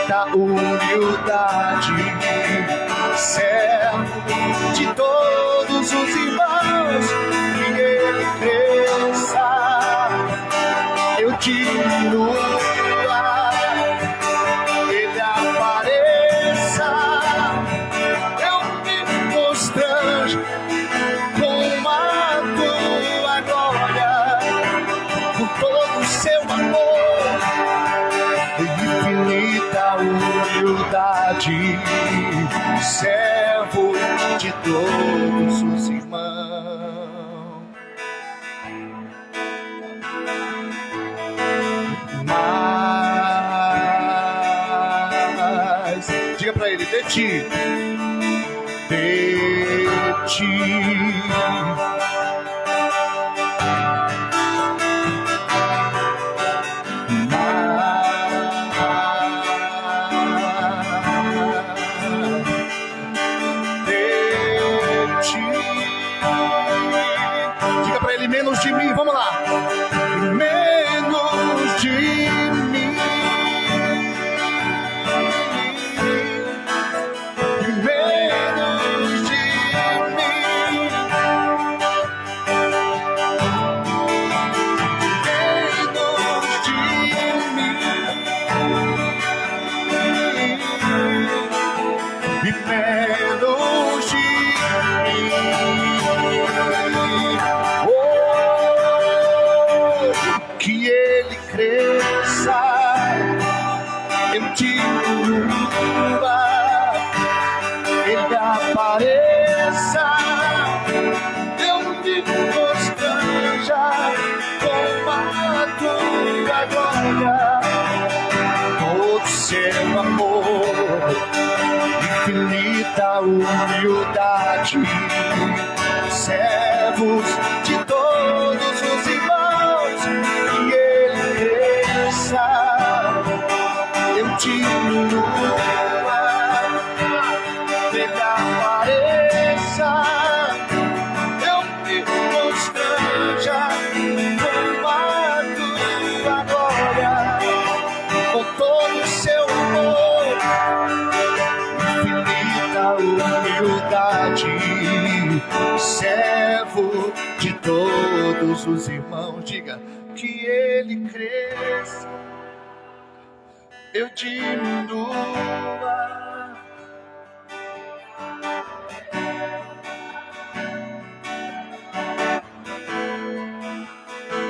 infinita humildade, servo de todos os irmãos, que ele cresça, eu diminua, ele apareça, eu me constranjo com a tua glória, com todo o seu amor, infinita humildade, servo de todos os irmãos. Mas diga pra ele: de ti, diga pra ele: menos de mim, vamos lá. Menos de mim, menos de mim, menos de mim, e menos de que ele cresça, eu diminua, ele apareça, eu me constranja com a tua glória, todo seu amor, infinita humildade, servos de todos os irmãos, que ele cresça, eu diminua, ele apareça, eu me constranja com a tua glória, com todo o seu amor, infinita humildade, servo de todos os irmãos. Diga: que ele cresça, eu diminua,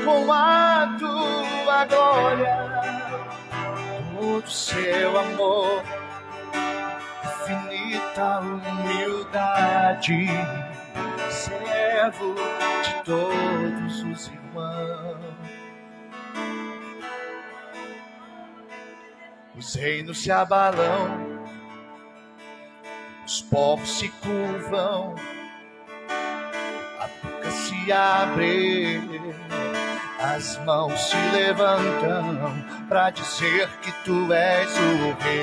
com a tua glória, todo seu amor, infinita humildade, servo de todos os irmãos. Os reinos se abalam, os povos se curvam, a boca se abre, as mãos se levantam para dizer que tu és o rei,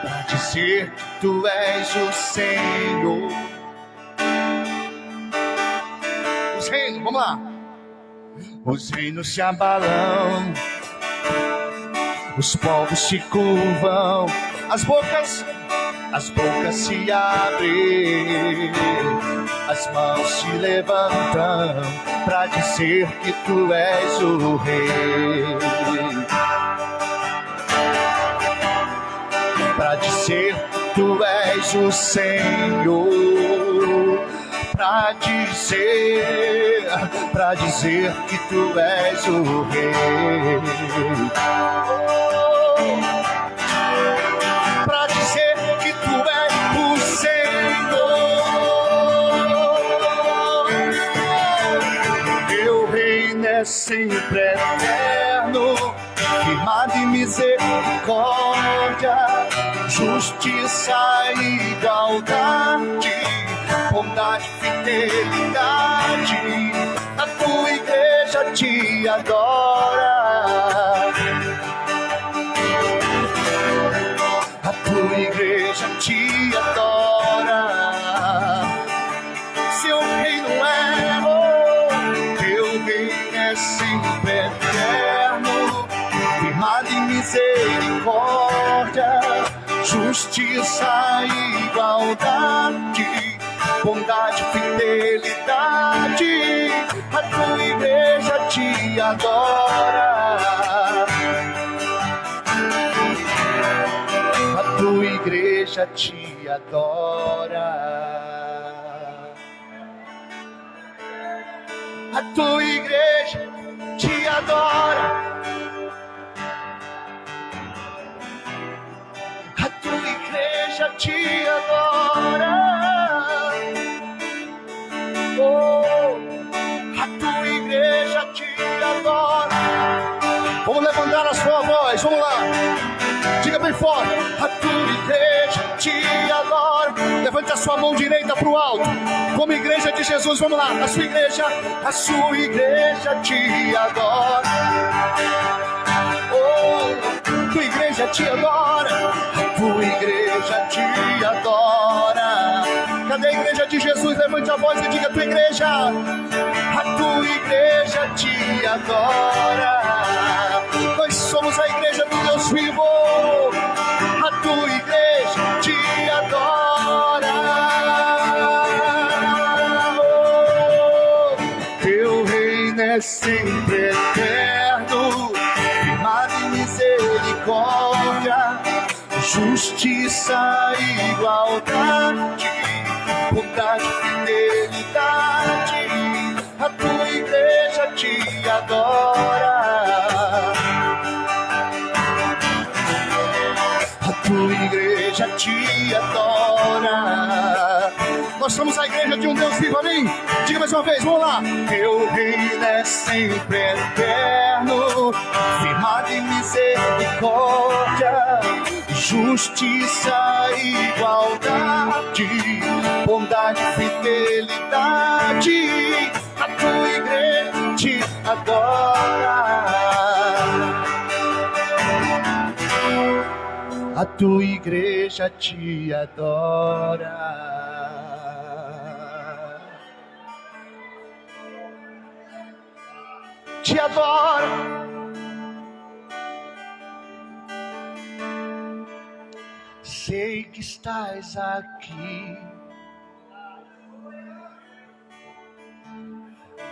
para dizer que tu és o Senhor. Os reinos, vamos lá. Os reinos se abalam, os povos se curvam, as bocas se abrem, as mãos se levantam para dizer que tu és o rei, para dizer que tu és o Senhor, para dizer que tu és o rei, para dizer que tu és o Senhor. Teu reino é sempre eterno, firmado em misericórdia, justiça e igualdade, bondade, fidelidade, a tua igreja te adora, a tua igreja te adora. Seu reino é, teu reino é sempre eterno, misericórdia, justiça e igualdade, bondade, fidelidade, a tua igreja te adora. A tua igreja te adora. A tua igreja te adora. A tua igreja te adora. Oh, a tua igreja te adora. Vamos levantar a sua voz, vamos lá. Diga bem forte. A tua igreja te adora. Levante a sua mão direita para o alto. Como igreja de Jesus, vamos lá. A sua igreja te adora. Oh, tua igreja te adora. A tua igreja te adora. Cadê a igreja de Jesus? Levante a voz e diga: tua igreja. A tua igreja te adora. Nós somos a igreja do Deus vivo. A tua igreja te adora. Oh, teu reino é sempre eterno, firmado em misericórdia, justiça e igualdade, bondade, fidelidade, a tua igreja te adora. A tua igreja te adora. Nós somos a igreja de um Deus vivo, amém? Diga mais uma vez, vamos lá. Teu reino é sempre eterno, firmado em misericórdia, justiça e igualdade, bondade, fidelidade, a tua igreja te adora. A tua igreja te adora. Te adora. Sei que estás aqui.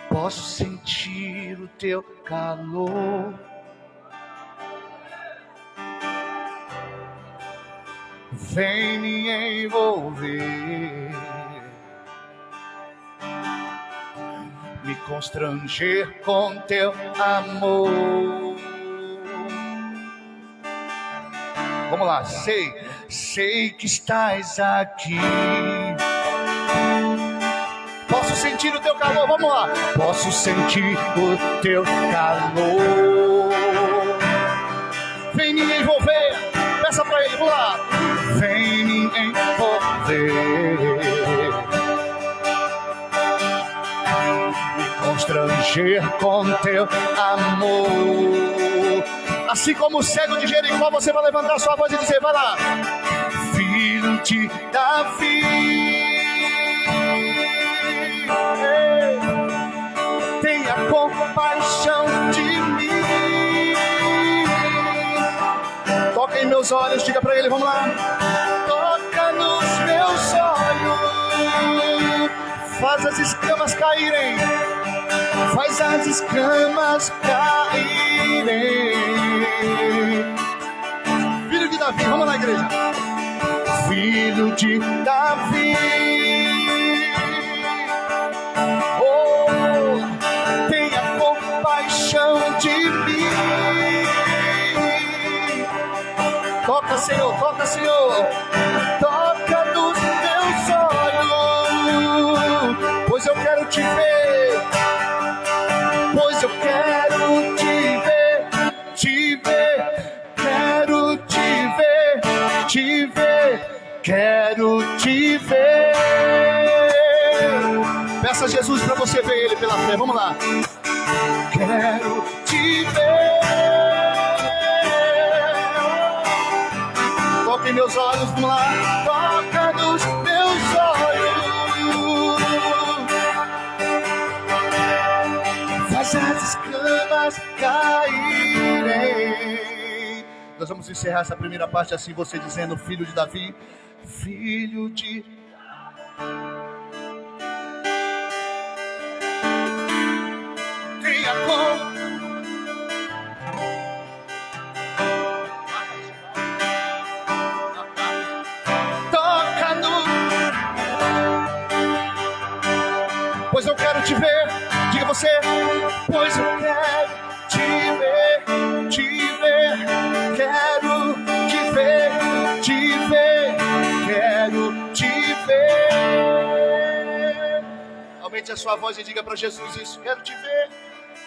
Posso sentir o teu calor. Vem me envolver, me constranger com teu amor. Vamos lá, sei que estás aqui. Posso sentir o teu calor, vamos lá. Posso sentir o teu calor. Vem me envolver, peça pra ele, vamos lá. Vem me envolver, me constranger com teu amor. Assim como o cego de Jericó, você vai levantar sua voz e dizer, vai lá. Filho de Davi, tenha compaixão de mim. Toca em meus olhos, diga pra ele, vamos lá. Toca nos meus olhos, faz as escamas caírem, faz as escamas caírem. Filho de Davi, vamos lá, igreja. Filho de Davi, oh, tenha compaixão de mim. Toca, Senhor, toca, Senhor. Toca nos meus olhos, pois eu quero te ver. Pois eu quero te ver, te ver. Quero te ver, te ver. Quero te ver. Peça a Jesus para você ver ele pela fé. Vamos lá. Quero te ver. Toca em meus olhos, vamos lá. Toca nos meus olhos. Faz as escamas caírem. Nós vamos encerrar essa primeira parte assim, você dizendo: filho de Davi, filho de... Tenha como... Toca no... Pois eu quero te ver. Diga você. Pois eu quero te ver, quero te ver, quero te ver. Aumente a sua voz e diga para Jesus isso: quero te ver,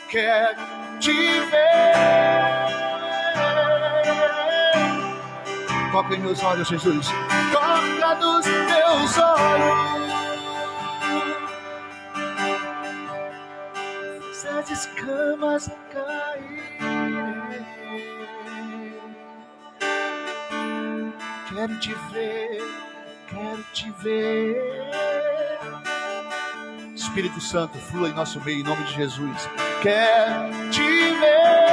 quero te ver. Toca em meus olhos, Jesus, toca nos meus olhos. As escamas caírem. Quero te ver, quero te ver. Espírito Santo, flua em nosso meio, em nome de Jesus. Quero te ver.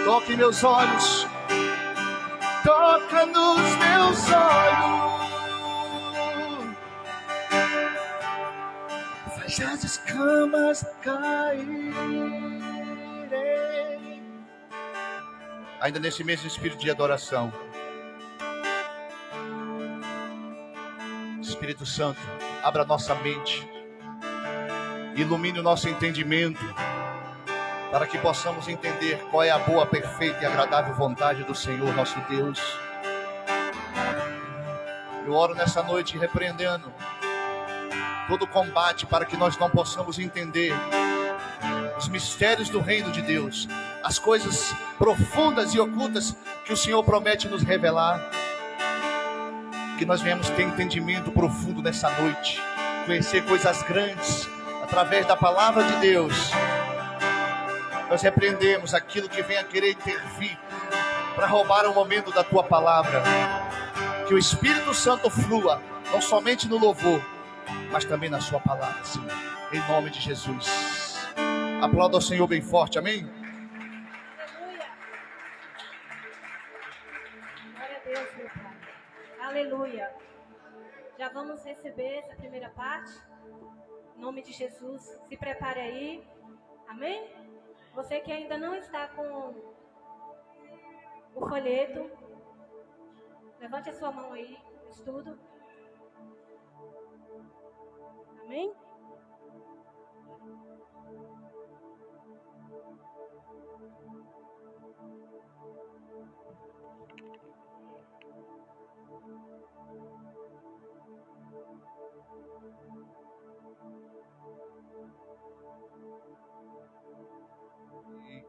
Toca em meus olhos, toca nos meus olhos. As escamas caírem. Ainda nesse mesmo espírito de adoração, Espírito Santo, abra nossa mente, ilumine o nosso entendimento, para que possamos entender qual é a boa, perfeita e agradável vontade do Senhor nosso Deus. Eu oro nessa noite repreendendo todo combate para que nós não possamos entender os mistérios do reino de Deus, as coisas profundas e ocultas que o Senhor promete nos revelar. Que nós venhamos ter entendimento profundo nessa noite, conhecer coisas grandes através da palavra de Deus. Nós repreendemos aquilo que vem a querer intervir para roubar o momento da tua palavra. Que o Espírito Santo flua não somente no louvor, mas também na sua palavra, Senhor, em nome de Jesus. Aplauda ao Senhor bem forte, amém? Aleluia. Glória a Deus, meu Pai. Aleluia. Já vamos receber essa primeira parte, em nome de Jesus. Se prepare aí, amém? Você que ainda não está com o folheto, levante a sua mão aí, estudo. Amém?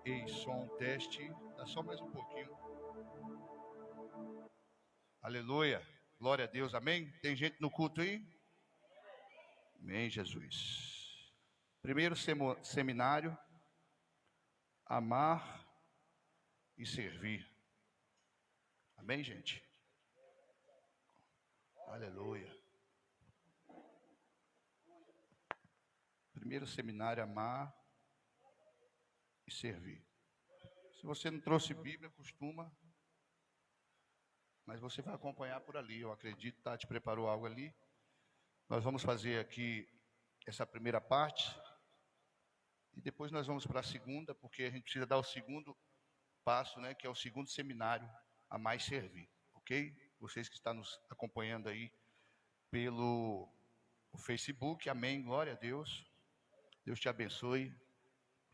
Ei, som, teste. Dá só mais um pouquinho. Aleluia. Glória a Deus, amém? Tem gente no culto aí? Amém, Jesus. Primeiro seminário: amar e servir. Amém, gente? Aleluia. Primeiro seminário: amar e servir. Se você não trouxe Bíblia, costuma, mas você vai acompanhar por ali. Eu acredito, Tati preparou algo ali. Nós vamos fazer aqui essa primeira parte e depois nós vamos para a segunda, porque a gente precisa dar o segundo passo, né, que é o segundo seminário: amar e servir, ok? Vocês que estão nos acompanhando aí pelo Facebook, amém, glória a Deus. Deus te abençoe.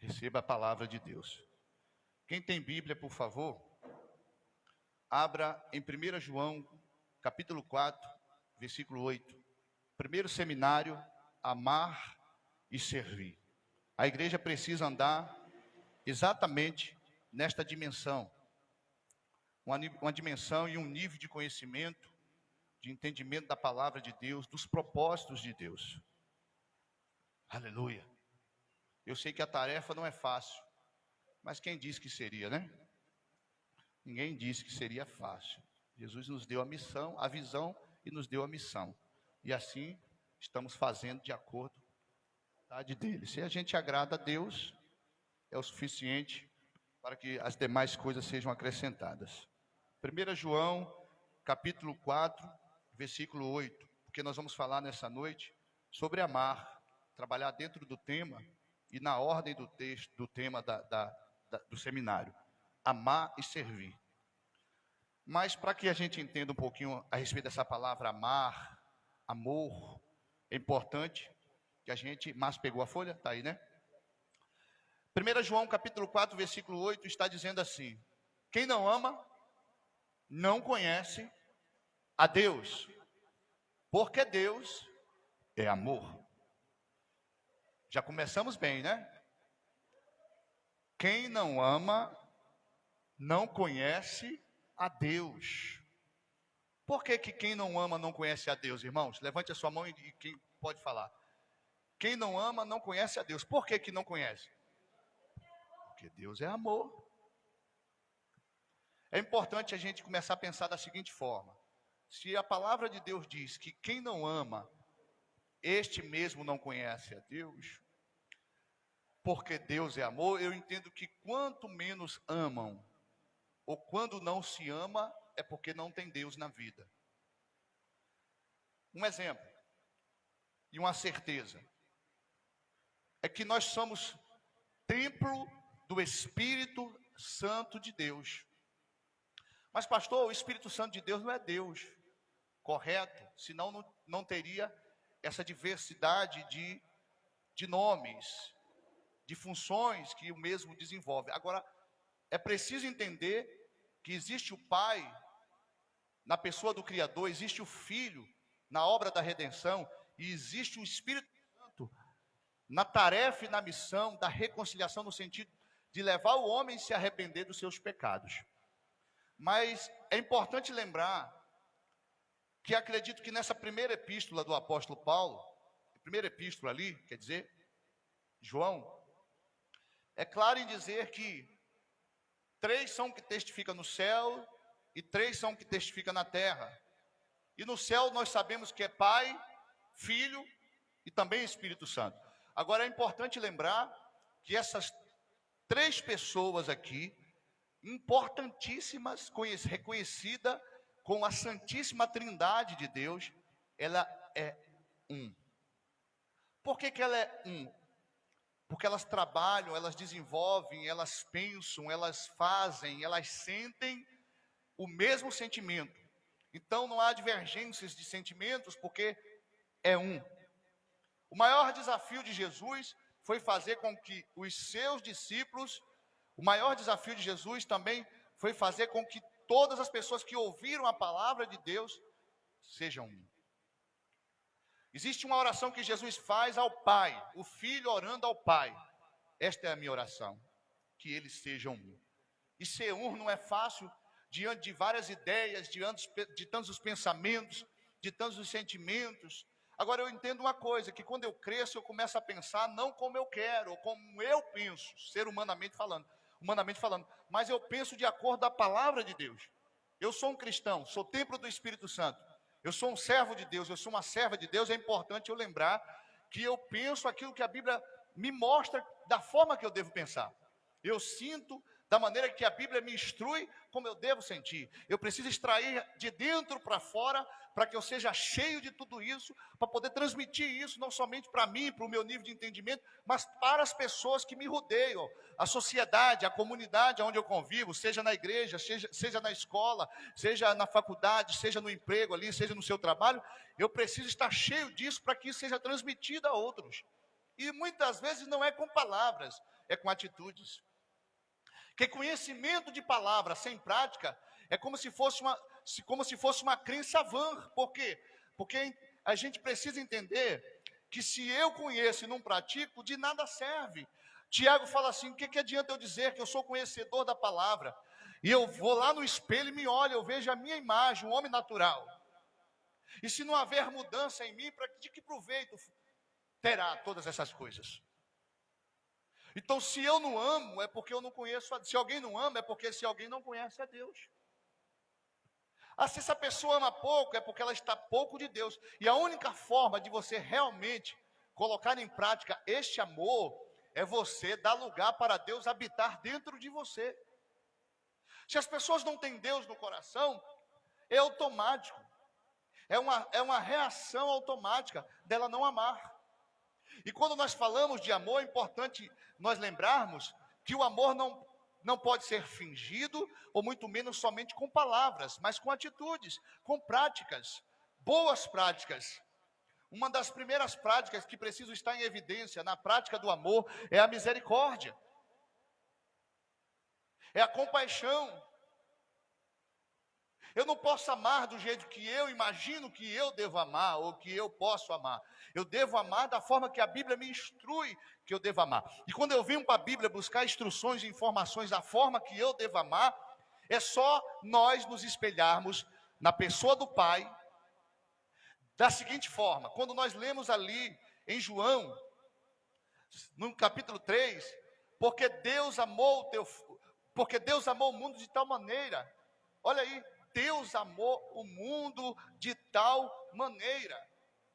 Receba a palavra de Deus. Quem tem Bíblia, por favor, abra em 1 João, capítulo 4, versículo 8. Primeiro seminário: amar e servir. A igreja precisa andar exatamente nesta dimensão. Uma dimensão e um nível de conhecimento, de entendimento da palavra de Deus, dos propósitos de Deus. Aleluia. Eu sei que a tarefa não é fácil, mas quem disse que seria, né? Ninguém disse que seria fácil. Jesus nos deu a missão, a visão e nos deu a missão. E assim estamos fazendo de acordo com a vontade dele. Se a gente agrada a Deus, é o suficiente para que as demais coisas sejam acrescentadas. 1 João, capítulo 4, versículo 8, porque nós vamos falar nessa noite sobre amar, trabalhar dentro do tema e na ordem do texto, do tema do seminário, amar e servir. Mas para que a gente entenda um pouquinho a respeito dessa palavra amar, amor, é importante que a gente... Mas pegou a folha? Está aí, né? 1 João capítulo 4, versículo 8 está dizendo assim: quem não ama, não conhece a Deus, porque Deus é amor. Já começamos bem, né? Quem não ama, não conhece a Deus. Por que quem não ama não conhece a Deus, irmãos? Levante a sua mão e quem pode falar. Quem não ama não conhece a Deus. Por que não conhece? Porque Deus é amor. É importante a gente começar a pensar da seguinte forma: se a palavra de Deus diz que quem não ama, este mesmo não conhece a Deus, porque Deus é amor, eu entendo que quanto menos amam, ou quando não se ama, é porque não tem Deus na vida. Um exemplo, e uma certeza, é que nós somos templo do Espírito Santo de Deus. Mas pastor, o Espírito Santo de Deus não é Deus, correto? Senão não teria essa diversidade de nomes, de funções que o mesmo desenvolve. Agora, é preciso entender que existe o Pai na pessoa do Criador, existe o Filho na obra da redenção, e existe o Espírito Santo na tarefa e na missão da reconciliação, no sentido de levar o homem a se arrepender dos seus pecados. Mas é importante lembrar que acredito que nessa primeira epístola do apóstolo Paulo, primeira epístola ali, quer dizer, João, é claro em dizer que 3 são que testificam no céu e 3 são que testificam na terra. E no céu nós sabemos que é Pai, Filho e também Espírito Santo. Agora é importante lembrar que essas 3 pessoas aqui, importantíssimas, reconhecida com a Santíssima Trindade de Deus, ela é um. Por que ela é um? Porque elas trabalham, elas desenvolvem, elas pensam, elas fazem, elas sentem o mesmo sentimento. Então não há divergências de sentimentos, porque é um. O maior desafio de Jesus foi fazer com que os seus discípulos, o maior desafio de Jesus também foi fazer com que todas as pessoas que ouviram a palavra de Deus sejam um. Existe uma oração que Jesus faz ao Pai, o Filho orando ao Pai. Esta é a minha oração, que eles sejam um. E ser um não é fácil diante de várias ideias, diante de tantos pensamentos, de tantos sentimentos. Agora eu entendo uma coisa, que quando eu cresço eu começo a pensar não como eu quero, ou como eu penso, ser humanamente falando, mas eu penso de acordo com a palavra de Deus. Eu sou um cristão, sou templo do Espírito Santo. Eu sou um servo de Deus, eu sou uma serva de Deus. É importante eu lembrar que eu penso aquilo que a Bíblia me mostra da forma que eu devo pensar. Eu sinto da maneira que a Bíblia me instrui como eu devo sentir. Eu preciso extrair de dentro para fora, para que eu seja cheio de tudo isso, para poder transmitir isso não somente para mim, para o meu nível de entendimento, mas para as pessoas que me rodeiam, a sociedade, a comunidade onde eu convivo, seja na igreja, seja na escola, seja na faculdade, seja no emprego ali, seja no seu trabalho. Eu preciso estar cheio disso para que isso seja transmitido a outros. E muitas vezes não é com palavras, é com atitudes. Que conhecimento de palavra sem prática é como se fosse uma crença vã. Por quê? Porque a gente precisa entender que se eu conheço e não pratico, de nada serve. Tiago fala assim: o que adianta eu dizer que eu sou conhecedor da palavra, e eu vou lá no espelho e me olho, eu vejo a minha imagem, um homem natural, e se não haver mudança em mim, de que proveito terá todas essas coisas? Então, se eu não amo, é porque eu não conheço a Deus. Se alguém não ama, é porque esse alguém não conhece a Deus. Se essa pessoa ama pouco, é porque ela está pouco de Deus. E a única forma de você realmente colocar em prática este amor é você dar lugar para Deus habitar dentro de você. Se as pessoas não têm Deus no coração, é automático. É uma reação automática dela não amar. E quando nós falamos de amor, é importante nós lembrarmos que o amor não pode ser fingido, ou muito menos somente com palavras, mas com atitudes, com práticas, boas práticas. Uma das primeiras práticas que precisa estar em evidência na prática do amor é a misericórdia, é a compaixão. Eu não posso amar do jeito que eu imagino que eu devo amar, ou que eu posso amar. Eu devo amar da forma que a Bíblia me instrui que eu devo amar. E quando eu venho para a Bíblia buscar instruções e informações da forma que eu devo amar, é só nós nos espelharmos na pessoa do Pai, da seguinte forma: quando nós lemos ali em João, no capítulo 3, porque Deus amou o mundo de tal maneira, olha aí, Deus amou o mundo de tal maneira.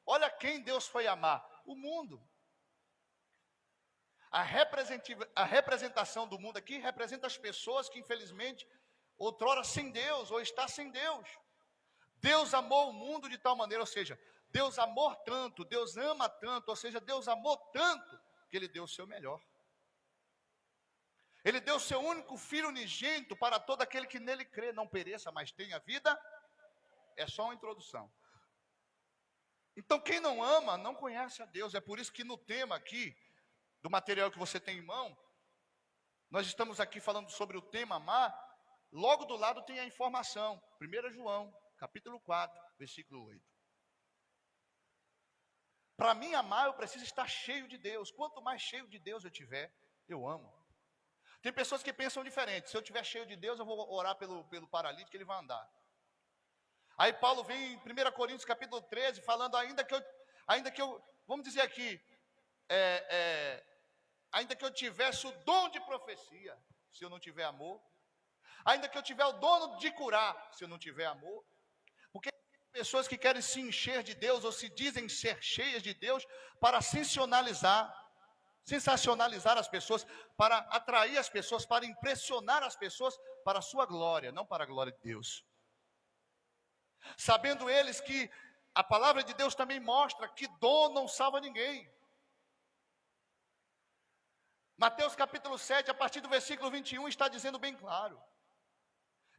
Olha quem Deus foi amar: o mundo. A representação do mundo aqui representa as pessoas que infelizmente outrora sem Deus, ou está sem Deus. Deus amou o mundo de tal maneira, ou seja, Deus amou tanto, Deus ama tanto, ou seja, Deus amou tanto, que Ele deu o seu melhor. Ele deu o seu único Filho unigênito para todo aquele que nele crê, não pereça, mas tenha vida. É só uma introdução. Então quem não ama, não conhece a Deus. É por isso que no tema aqui, do material que você tem em mão, nós estamos aqui falando sobre o tema amar. Logo do lado tem a informação, 1 João, capítulo 4, versículo 8. Para mim amar, eu preciso estar cheio de Deus. Quanto mais cheio de Deus eu tiver, eu amo. Tem pessoas que pensam diferente: se eu estiver cheio de Deus, eu vou orar pelo paralítico, ele vai andar. Aí Paulo vem em 1 Coríntios capítulo 13, falando ainda que eu vamos dizer aqui, ainda que eu tivesse o dom de profecia, se eu não tiver amor, ainda que eu tiver o dom de curar, se eu não tiver amor, porque tem pessoas que querem se encher de Deus, ou se dizem ser cheias de Deus, para sensacionalizar as pessoas, para atrair as pessoas, para impressionar as pessoas para a sua glória, não para a glória de Deus. Sabendo eles que a palavra de Deus também mostra que dom não salva ninguém. Mateus capítulo 7, a partir do versículo 21, está dizendo bem claro.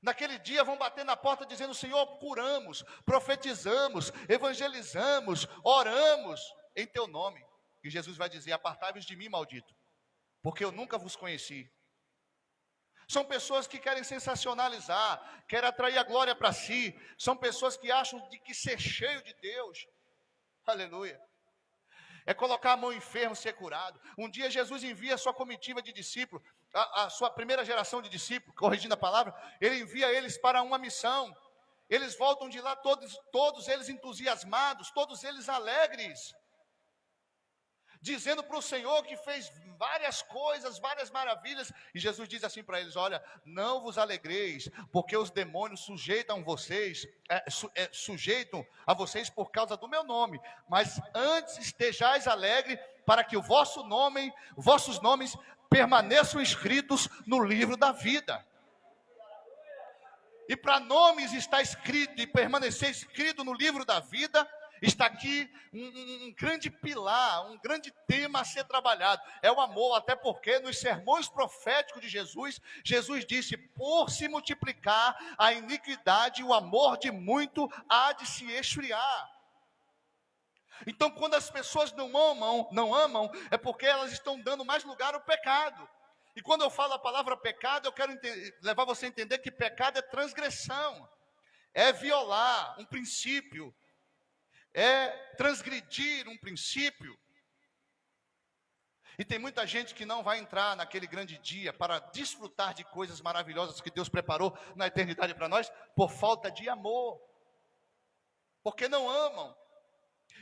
Naquele dia vão bater na porta dizendo: Senhor, curamos, profetizamos, evangelizamos, oramos em teu nome. E Jesus vai dizer: apartai-vos de mim, maldito, porque eu nunca vos conheci. São pessoas que querem sensacionalizar, querem atrair a glória para si. São pessoas que acham de que ser cheio de Deus, aleluia, é colocar a mão enfermo, ser curado. Um dia Jesus envia a sua comitiva de discípulos, a sua primeira geração de discípulos, corrigindo a palavra, ele envia eles para uma missão. Eles voltam de lá todos eles entusiasmados, todos eles alegres, dizendo para o Senhor que fez várias coisas, várias maravilhas. E Jesus diz assim para eles: olha, não vos alegreis, porque os demônios sujeitam a vocês por causa do meu nome, mas antes estejais alegre, para que vossos nomes permaneçam escritos no livro da vida. E para nomes estar escrito e permanecer escrito no livro da vida, está aqui um grande pilar, um grande tema a ser trabalhado. É o amor, até porque nos sermões proféticos de Jesus, Jesus disse: por se multiplicar a iniquidade, o amor de muito há de se esfriar. Então, quando as pessoas não amam, é porque elas estão dando mais lugar ao pecado. E quando eu falo a palavra pecado, eu quero levar você a entender que pecado é transgressão, é violar um princípio, é transgredir um princípio. E tem muita gente que não vai entrar naquele grande dia para desfrutar de coisas maravilhosas que Deus preparou na eternidade para nós, por falta de amor, porque não amam.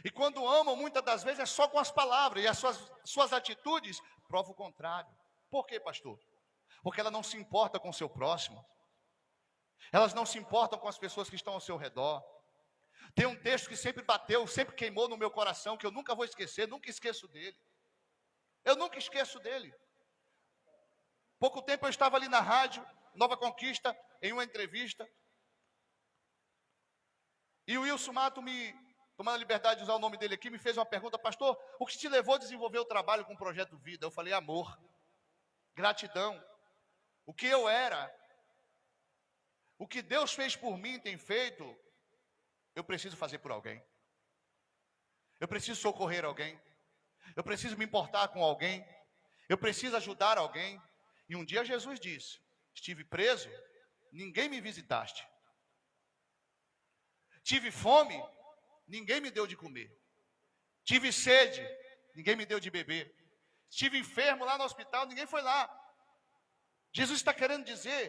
E quando amam, muitas das vezes é só com as palavras, e as suas atitudes provam o contrário. Por quê, pastor? Porque ela não se importa com o seu próximo, elas não se importam com as pessoas que estão ao seu redor. Tem um texto que sempre bateu, sempre queimou no meu coração, que eu nunca vou esquecer, nunca esqueço dele. Eu nunca esqueço dele. Pouco tempo eu estava ali na rádio, Nova Conquista, em uma entrevista. E o Wilson Mato, tomando a liberdade de usar o nome dele aqui, me fez uma pergunta: pastor, o que te levou a desenvolver o trabalho com o Projeto Vida? Eu falei: amor, gratidão. O que eu era, o que Deus fez por mim, tem feito, eu preciso fazer por alguém. Eu preciso socorrer alguém. Eu preciso me importar com alguém. Eu preciso ajudar alguém. E um dia Jesus disse: estive preso, ninguém me visitaste. Tive fome, ninguém me deu de comer. Tive sede, ninguém me deu de beber. Estive enfermo lá no hospital, ninguém foi lá. Jesus está querendo dizer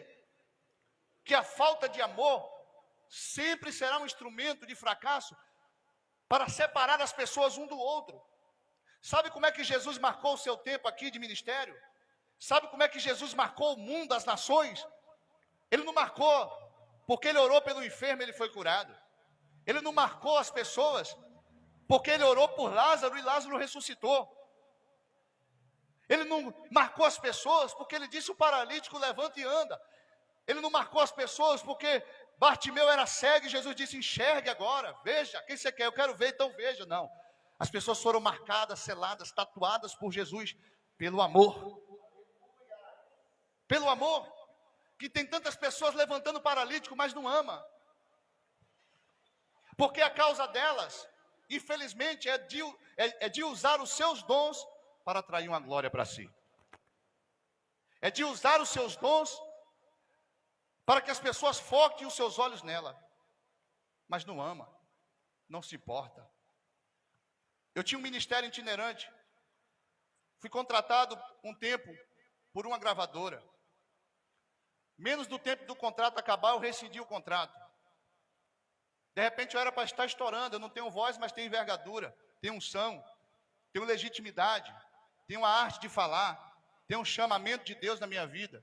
que a falta de amor sempre será um instrumento de fracasso para separar as pessoas um do outro. Sabe como é que Jesus marcou o seu tempo aqui de ministério? Sabe como é que Jesus marcou o mundo, as nações? Ele não marcou porque ele orou pelo enfermo, ele foi curado. Ele não marcou as pessoas porque ele orou por Lázaro e Lázaro ressuscitou. Ele não marcou as pessoas porque ele disse: o paralítico levanta e anda. Ele não marcou as pessoas porque Bartimeu era cego e Jesus disse: enxergue agora, veja, quem você quer? Eu quero ver, então veja. Não, as pessoas foram marcadas, seladas, tatuadas por Jesus pelo amor. Pelo amor, que tem tantas pessoas levantando paralítico, mas não ama. Porque a causa delas, infelizmente, é de usar os seus dons para atrair uma glória para si. É de usar os seus dons para que as pessoas foquem os seus olhos nela. Mas não ama, não se importa. Eu tinha um ministério itinerante. Fui contratado um tempo por uma gravadora. Menos do tempo do contrato acabar, eu rescindi o contrato. De repente eu era para estar estourando. Eu não tenho voz, mas tenho envergadura, tenho unção, tenho legitimidade, tenho a arte de falar, tenho um chamamento de Deus na minha vida.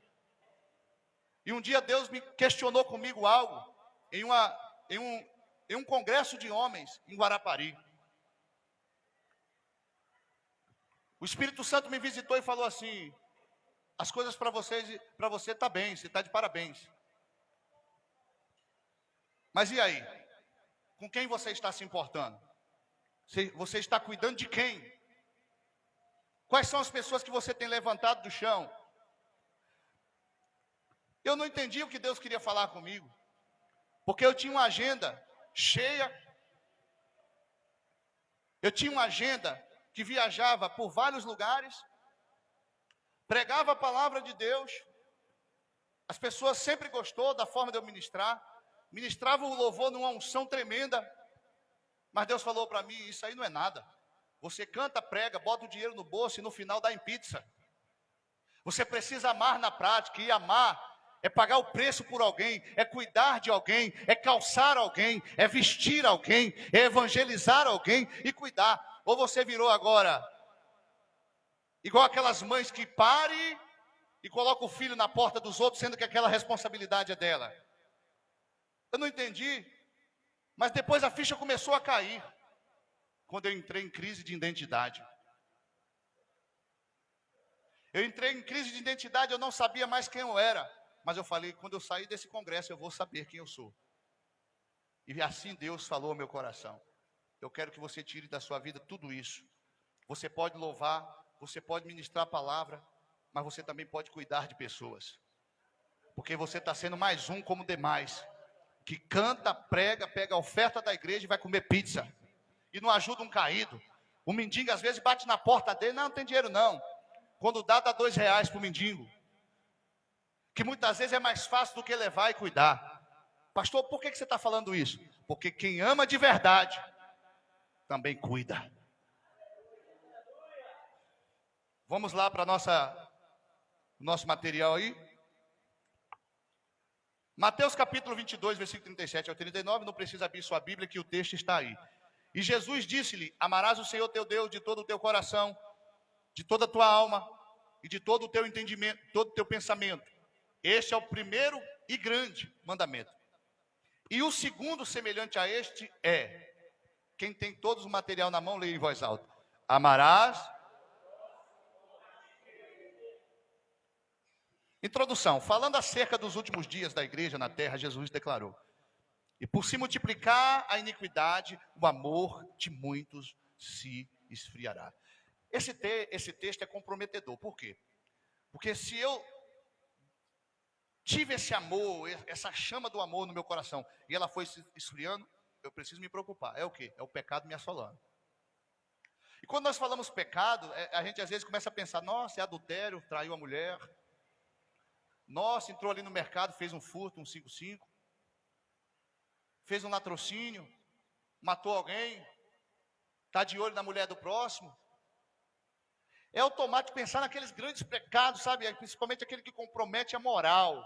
E um dia Deus me questionou comigo algo em um congresso de homens em Guarapari. O Espírito Santo me visitou e falou assim: as coisas para você tá bem, você está de parabéns. Mas e aí? Com quem você está se importando? Você está cuidando de quem? Quais são as pessoas que você tem levantado do chão? Eu não entendi o que Deus queria falar comigo, porque eu tinha uma agenda cheia. Eu tinha uma agenda que viajava por vários lugares, pregava a palavra de Deus. As pessoas sempre gostou da forma de eu ministrar. Ministrava o louvor numa unção tremenda. Mas Deus falou para mim: isso aí não é nada. Você canta, prega, bota o dinheiro no bolso e no final dá em pizza. Você precisa amar na prática. E amar é pagar o preço por alguém, é cuidar de alguém, é calçar alguém, é vestir alguém, é evangelizar alguém e cuidar. Ou você virou agora igual aquelas mães que parem e colocam o filho na porta dos outros, sendo que aquela responsabilidade é dela. Eu não entendi, mas depois a ficha começou a cair, quando eu entrei em crise de identidade. Eu entrei em crise de identidade, eu não sabia mais quem eu era, mas eu falei: quando eu sair desse congresso, eu vou saber quem eu sou. E assim Deus falou ao meu coração: eu quero que você tire da sua vida tudo isso. Você pode louvar, você pode ministrar a palavra, mas você também pode cuidar de pessoas. Porque você está sendo mais um como demais, que canta, prega, pega a oferta da igreja e vai comer pizza. E não ajuda um caído. O mendigo às vezes bate na porta dele: não tem dinheiro não. Quando dá R$2 para o mendigo. Que muitas vezes é mais fácil do que levar e cuidar. Pastor, por que você está falando isso? Porque quem ama de verdade também cuida. Vamos lá para nosso material aí. Mateus capítulo 22, versículo 37 ao 39. Não precisa abrir sua Bíblia, que o texto está aí. E Jesus disse-lhe: amarás o Senhor teu Deus de todo o teu coração, de toda a tua alma e de todo o teu entendimento, todo o teu pensamento. Este é o primeiro e grande mandamento. E o segundo, semelhante a este, é: quem tem todo o material na mão, leia em voz alta. Amarás Introdução. Falando acerca dos últimos dias da igreja na terra, Jesus declarou: e por se multiplicar a iniquidade, o amor de muitos se esfriará. Esse texto é comprometedor. Por quê? Porque se eu tive esse amor, essa chama do amor no meu coração, e ela foi se esfriando, eu preciso me preocupar. É o quê? É o pecado me assolando. E quando nós falamos pecado, a gente às vezes começa a pensar: nossa, é adultério, traiu a mulher. Nossa, entrou ali no mercado, fez um furto, um 5-5. Fez um latrocínio, matou alguém, está de olho na mulher do próximo. É automático pensar naqueles grandes pecados, sabe? Principalmente aquele que compromete a moral.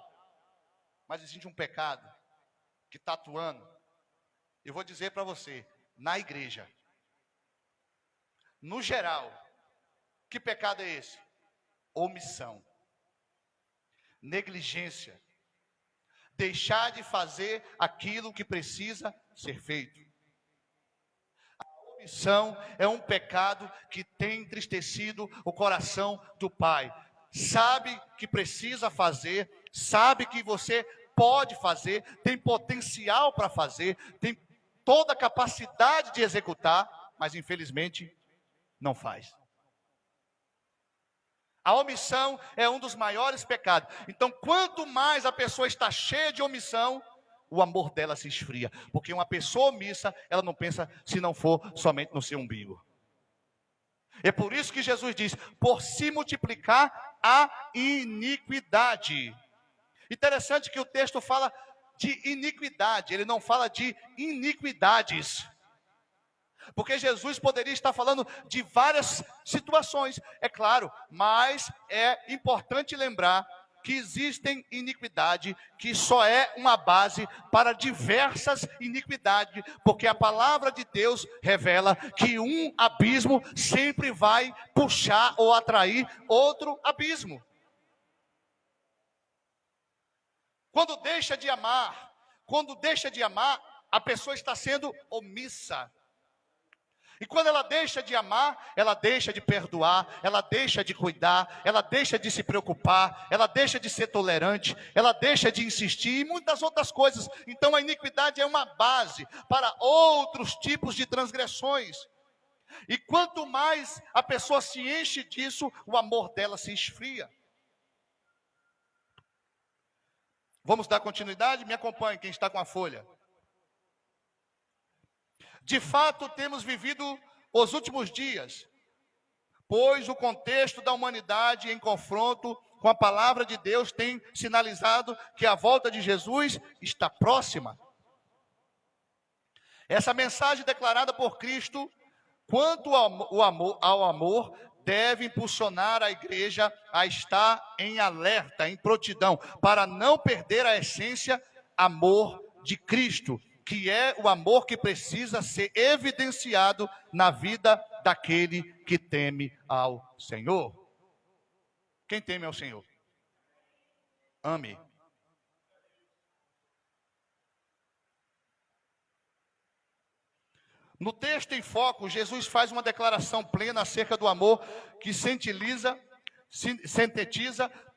Mas existe um pecado que está atuando. Eu vou dizer para você, na igreja, no geral, que pecado é esse? Omissão, negligência, deixar de fazer aquilo que precisa ser feito. A omissão é um pecado que tem entristecido o coração do Pai. Sabe que precisa fazer, sabe que você pode fazer, tem potencial para fazer, tem toda a capacidade de executar, mas infelizmente não faz. A omissão é um dos maiores pecados. Então, quanto mais a pessoa está cheia de omissão, o amor dela se esfria. Porque uma pessoa omissa, ela não pensa se não for somente no seu umbigo. É por isso que Jesus diz: por se multiplicar a iniquidade. Interessante que o texto fala de iniquidade, ele não fala de iniquidades. Porque Jesus poderia estar falando de várias situações, é claro, mas é importante lembrar que existem iniquidade, que só é uma base para diversas iniquidades, porque a palavra de Deus revela que um abismo sempre vai puxar ou atrair outro abismo. Quando deixa de amar, a pessoa está sendo omissa. E quando ela deixa de amar, ela deixa de perdoar, ela deixa de cuidar, ela deixa de se preocupar, ela deixa de ser tolerante, ela deixa de insistir e muitas outras coisas. Então a iniquidade é uma base para outros tipos de transgressões. E quanto mais a pessoa se enche disso, o amor dela se esfria. Vamos dar continuidade? Me acompanhe, quem está com a folha. De fato, temos vivido os últimos dias, pois o contexto da humanidade em confronto com a palavra de Deus tem sinalizado que a volta de Jesus está próxima. Essa mensagem declarada por Cristo, quanto ao amor, deve impulsionar a igreja a estar em alerta, em prontidão, para não perder a essência amor de Cristo, que é o amor que precisa ser evidenciado na vida daquele que teme ao Senhor. Quem teme ao Senhor? Ame. No texto em foco, Jesus faz uma declaração plena acerca do amor que sintetiza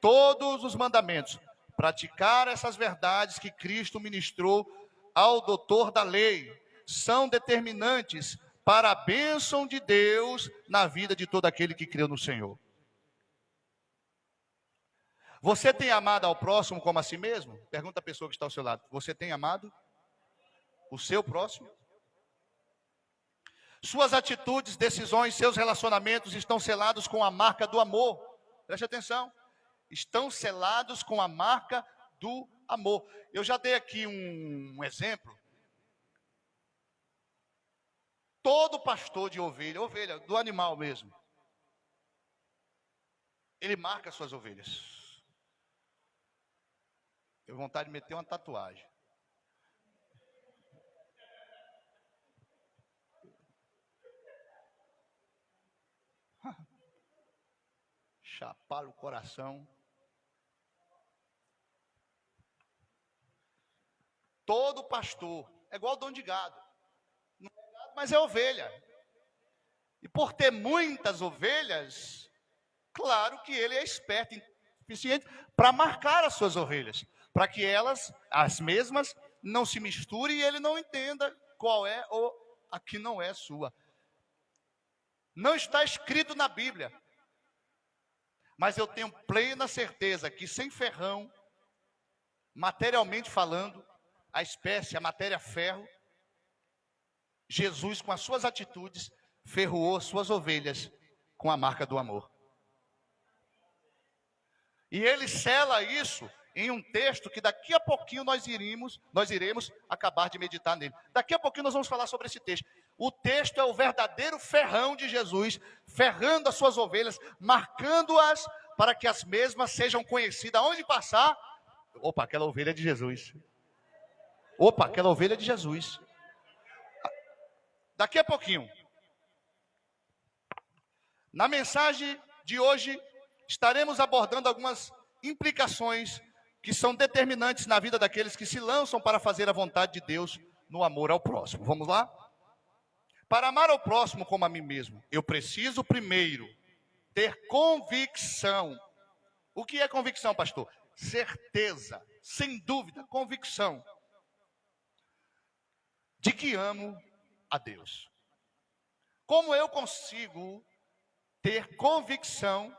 todos os mandamentos. Praticar essas verdades que Cristo ministrou ao doutor da lei são determinantes para a bênção de Deus na vida de todo aquele que creu no Senhor. Você tem amado ao próximo como a si mesmo? Pergunta a pessoa que está ao seu lado. Você tem amado o seu próximo? Suas atitudes, decisões, seus relacionamentos estão selados com a marca do amor. Preste atenção. Estão selados com a marca do amor. Eu já dei aqui um exemplo. Todo pastor de ovelha do animal mesmo, ele marca suas ovelhas. Tenho vontade de meter uma tatuagem. Chapar o coração. Todo pastor é igual dono de gado. Não é gado, mas é ovelha. E por ter muitas ovelhas, claro que ele é esperto em suficiente para marcar as suas ovelhas, para que elas, as mesmas, não se misturem e ele não entenda qual é ou a que não é sua. Não está escrito na Bíblia, mas eu tenho plena certeza que sem ferrão, materialmente falando, a espécie, a matéria ferro, Jesus, com as suas atitudes, ferroou suas ovelhas com a marca do amor. E ele sela isso em um texto que daqui a pouquinho nós iremos acabar de meditar nele. Daqui a pouquinho nós vamos falar sobre esse texto. O texto é o verdadeiro ferrão de Jesus, ferrando as suas ovelhas, marcando-as para que as mesmas sejam conhecidas. Aonde passar, opa, aquela ovelha é de Jesus. Opa, aquela ovelha é de Jesus. Daqui a pouquinho. Na mensagem de hoje, estaremos abordando algumas implicações que são determinantes na vida daqueles que se lançam para fazer a vontade de Deus no amor ao próximo. Vamos lá? Para amar ao próximo como a mim mesmo, eu preciso primeiro ter convicção. O que é convicção, pastor? Certeza, sem dúvida, convicção de que amo a Deus. Como eu consigo ter convicção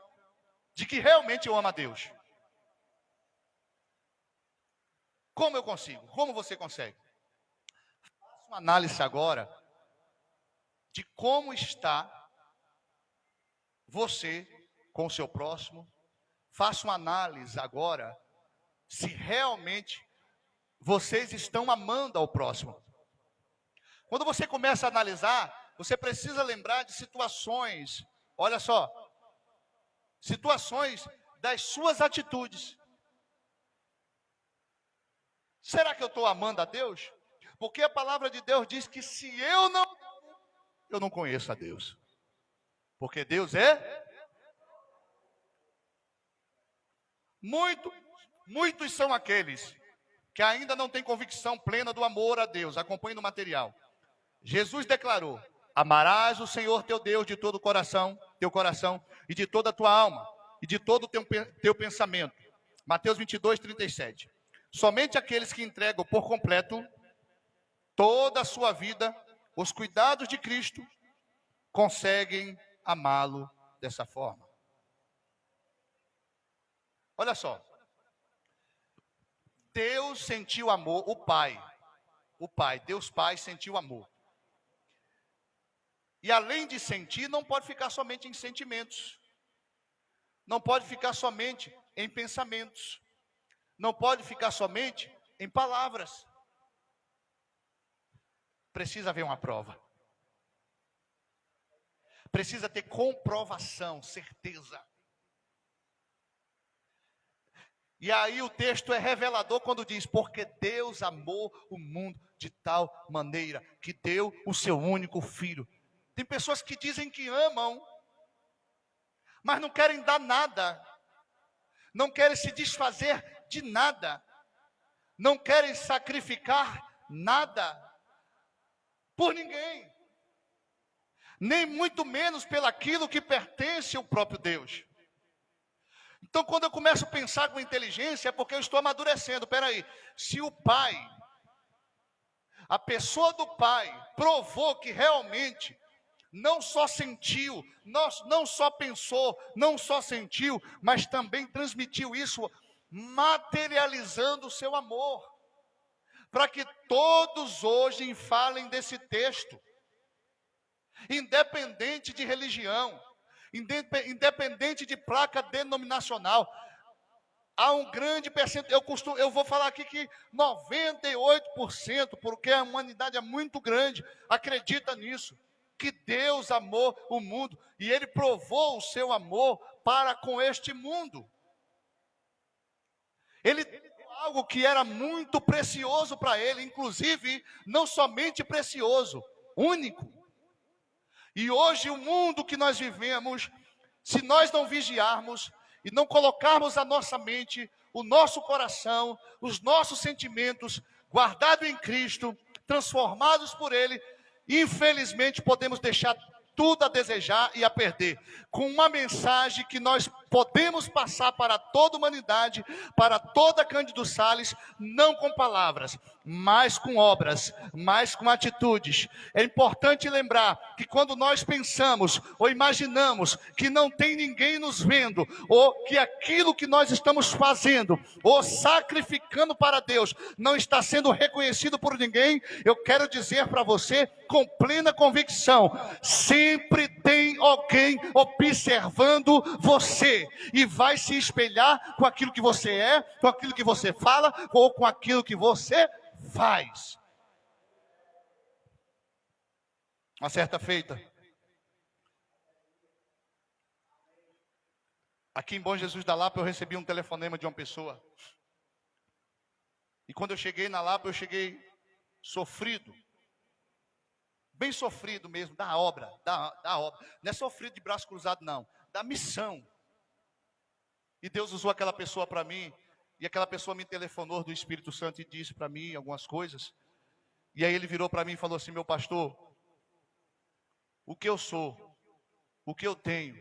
de que realmente eu amo a Deus? Como eu consigo? Como você consegue? Faça uma análise agora de como está você com o seu próximo. Faça uma análise agora se realmente vocês estão amando ao próximo. Quando você começa a analisar, você precisa lembrar de situações, olha só, situações das suas atitudes. Será que eu estou amando a Deus? Porque a palavra de Deus diz que se eu não conheço a Deus. Porque Deus é... Muitos são aqueles que ainda não têm convicção plena do amor a Deus. Acompanhe no material. Jesus declarou: amarás o Senhor teu Deus de todo o coração, teu coração, e de toda a tua alma, e de todo o teu pensamento. Mateus 22, 37. Somente aqueles que entregam por completo toda a sua vida, os cuidados de Cristo, conseguem amá-lo dessa forma. Olha só. Deus sentiu amor, o Pai, Deus Pai sentiu amor. E além de sentir, não pode ficar somente em sentimentos. Não pode ficar somente em pensamentos. Não pode ficar somente em palavras. Precisa haver uma prova. Precisa ter comprovação, certeza. E aí o texto é revelador quando diz: porque Deus amou o mundo de tal maneira que deu o seu único filho. Tem pessoas que dizem que amam, mas não querem dar nada. Não querem se desfazer de nada. Não querem sacrificar nada por ninguém. Nem muito menos pelaquilo que pertence ao próprio Deus. Então, quando eu começo a pensar com inteligência, é porque eu estou amadurecendo. Espera aí, se o Pai, a pessoa do Pai, provou que realmente não só sentiu, não só pensou, não só sentiu, mas também transmitiu isso, materializando o seu amor, para que todos hoje falem desse texto, independente de religião, independente de placa denominacional. Há um grande percentual, eu vou falar aqui que 98%, porque a humanidade é muito grande, acredita nisso, que Deus amou o mundo, e Ele provou o seu amor para com este mundo. Ele deu algo que era muito precioso para Ele, inclusive, não somente precioso, único. E hoje o mundo que nós vivemos, se nós não vigiarmos e não colocarmos a nossa mente, o nosso coração, os nossos sentimentos guardados em Cristo, transformados por Ele, infelizmente podemos deixar tudo a desejar e a perder. Com uma mensagem que nós podemos passar para toda a humanidade, para toda Cândido Sales, não com palavras, mas com obras, mas com atitudes. É importante lembrar que quando nós pensamos ou imaginamos que não tem ninguém nos vendo, ou que aquilo que nós estamos fazendo, ou sacrificando para Deus, não está sendo reconhecido por ninguém, eu quero dizer para você, com plena convicção, sempre tem alguém observando você, e vai se espelhar com aquilo que você é, com aquilo que você fala, ou com aquilo que você faz. Uma certa feita, aqui em Bom Jesus da Lapa, eu recebi um telefonema de uma pessoa. E quando eu cheguei na Lapa, eu cheguei sofrido. Bem sofrido mesmo, da obra, da obra. Não é sofrido de braço cruzado, não. Da missão. E Deus usou aquela pessoa para mim. E aquela pessoa me telefonou do Espírito Santo e disse para mim algumas coisas. E aí ele virou para mim e falou assim: meu pastor, o que eu sou, o que eu tenho,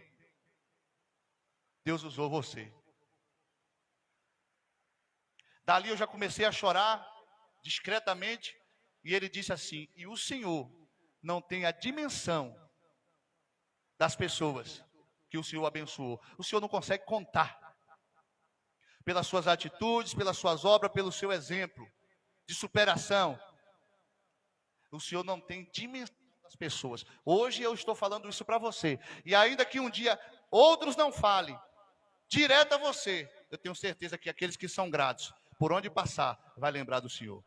Deus usou você. Dali eu já comecei a chorar discretamente. E ele disse assim: e o Senhor não tem a dimensão das pessoas que o Senhor abençoou. O Senhor não consegue contar. Pelas suas atitudes, pelas suas obras, pelo seu exemplo de superação. O Senhor não tem dimensão das pessoas. Hoje eu estou falando isso para você. E ainda que um dia outros não falem, direto a você, eu tenho certeza que aqueles que são gratos, por onde passar, vai lembrar do Senhor.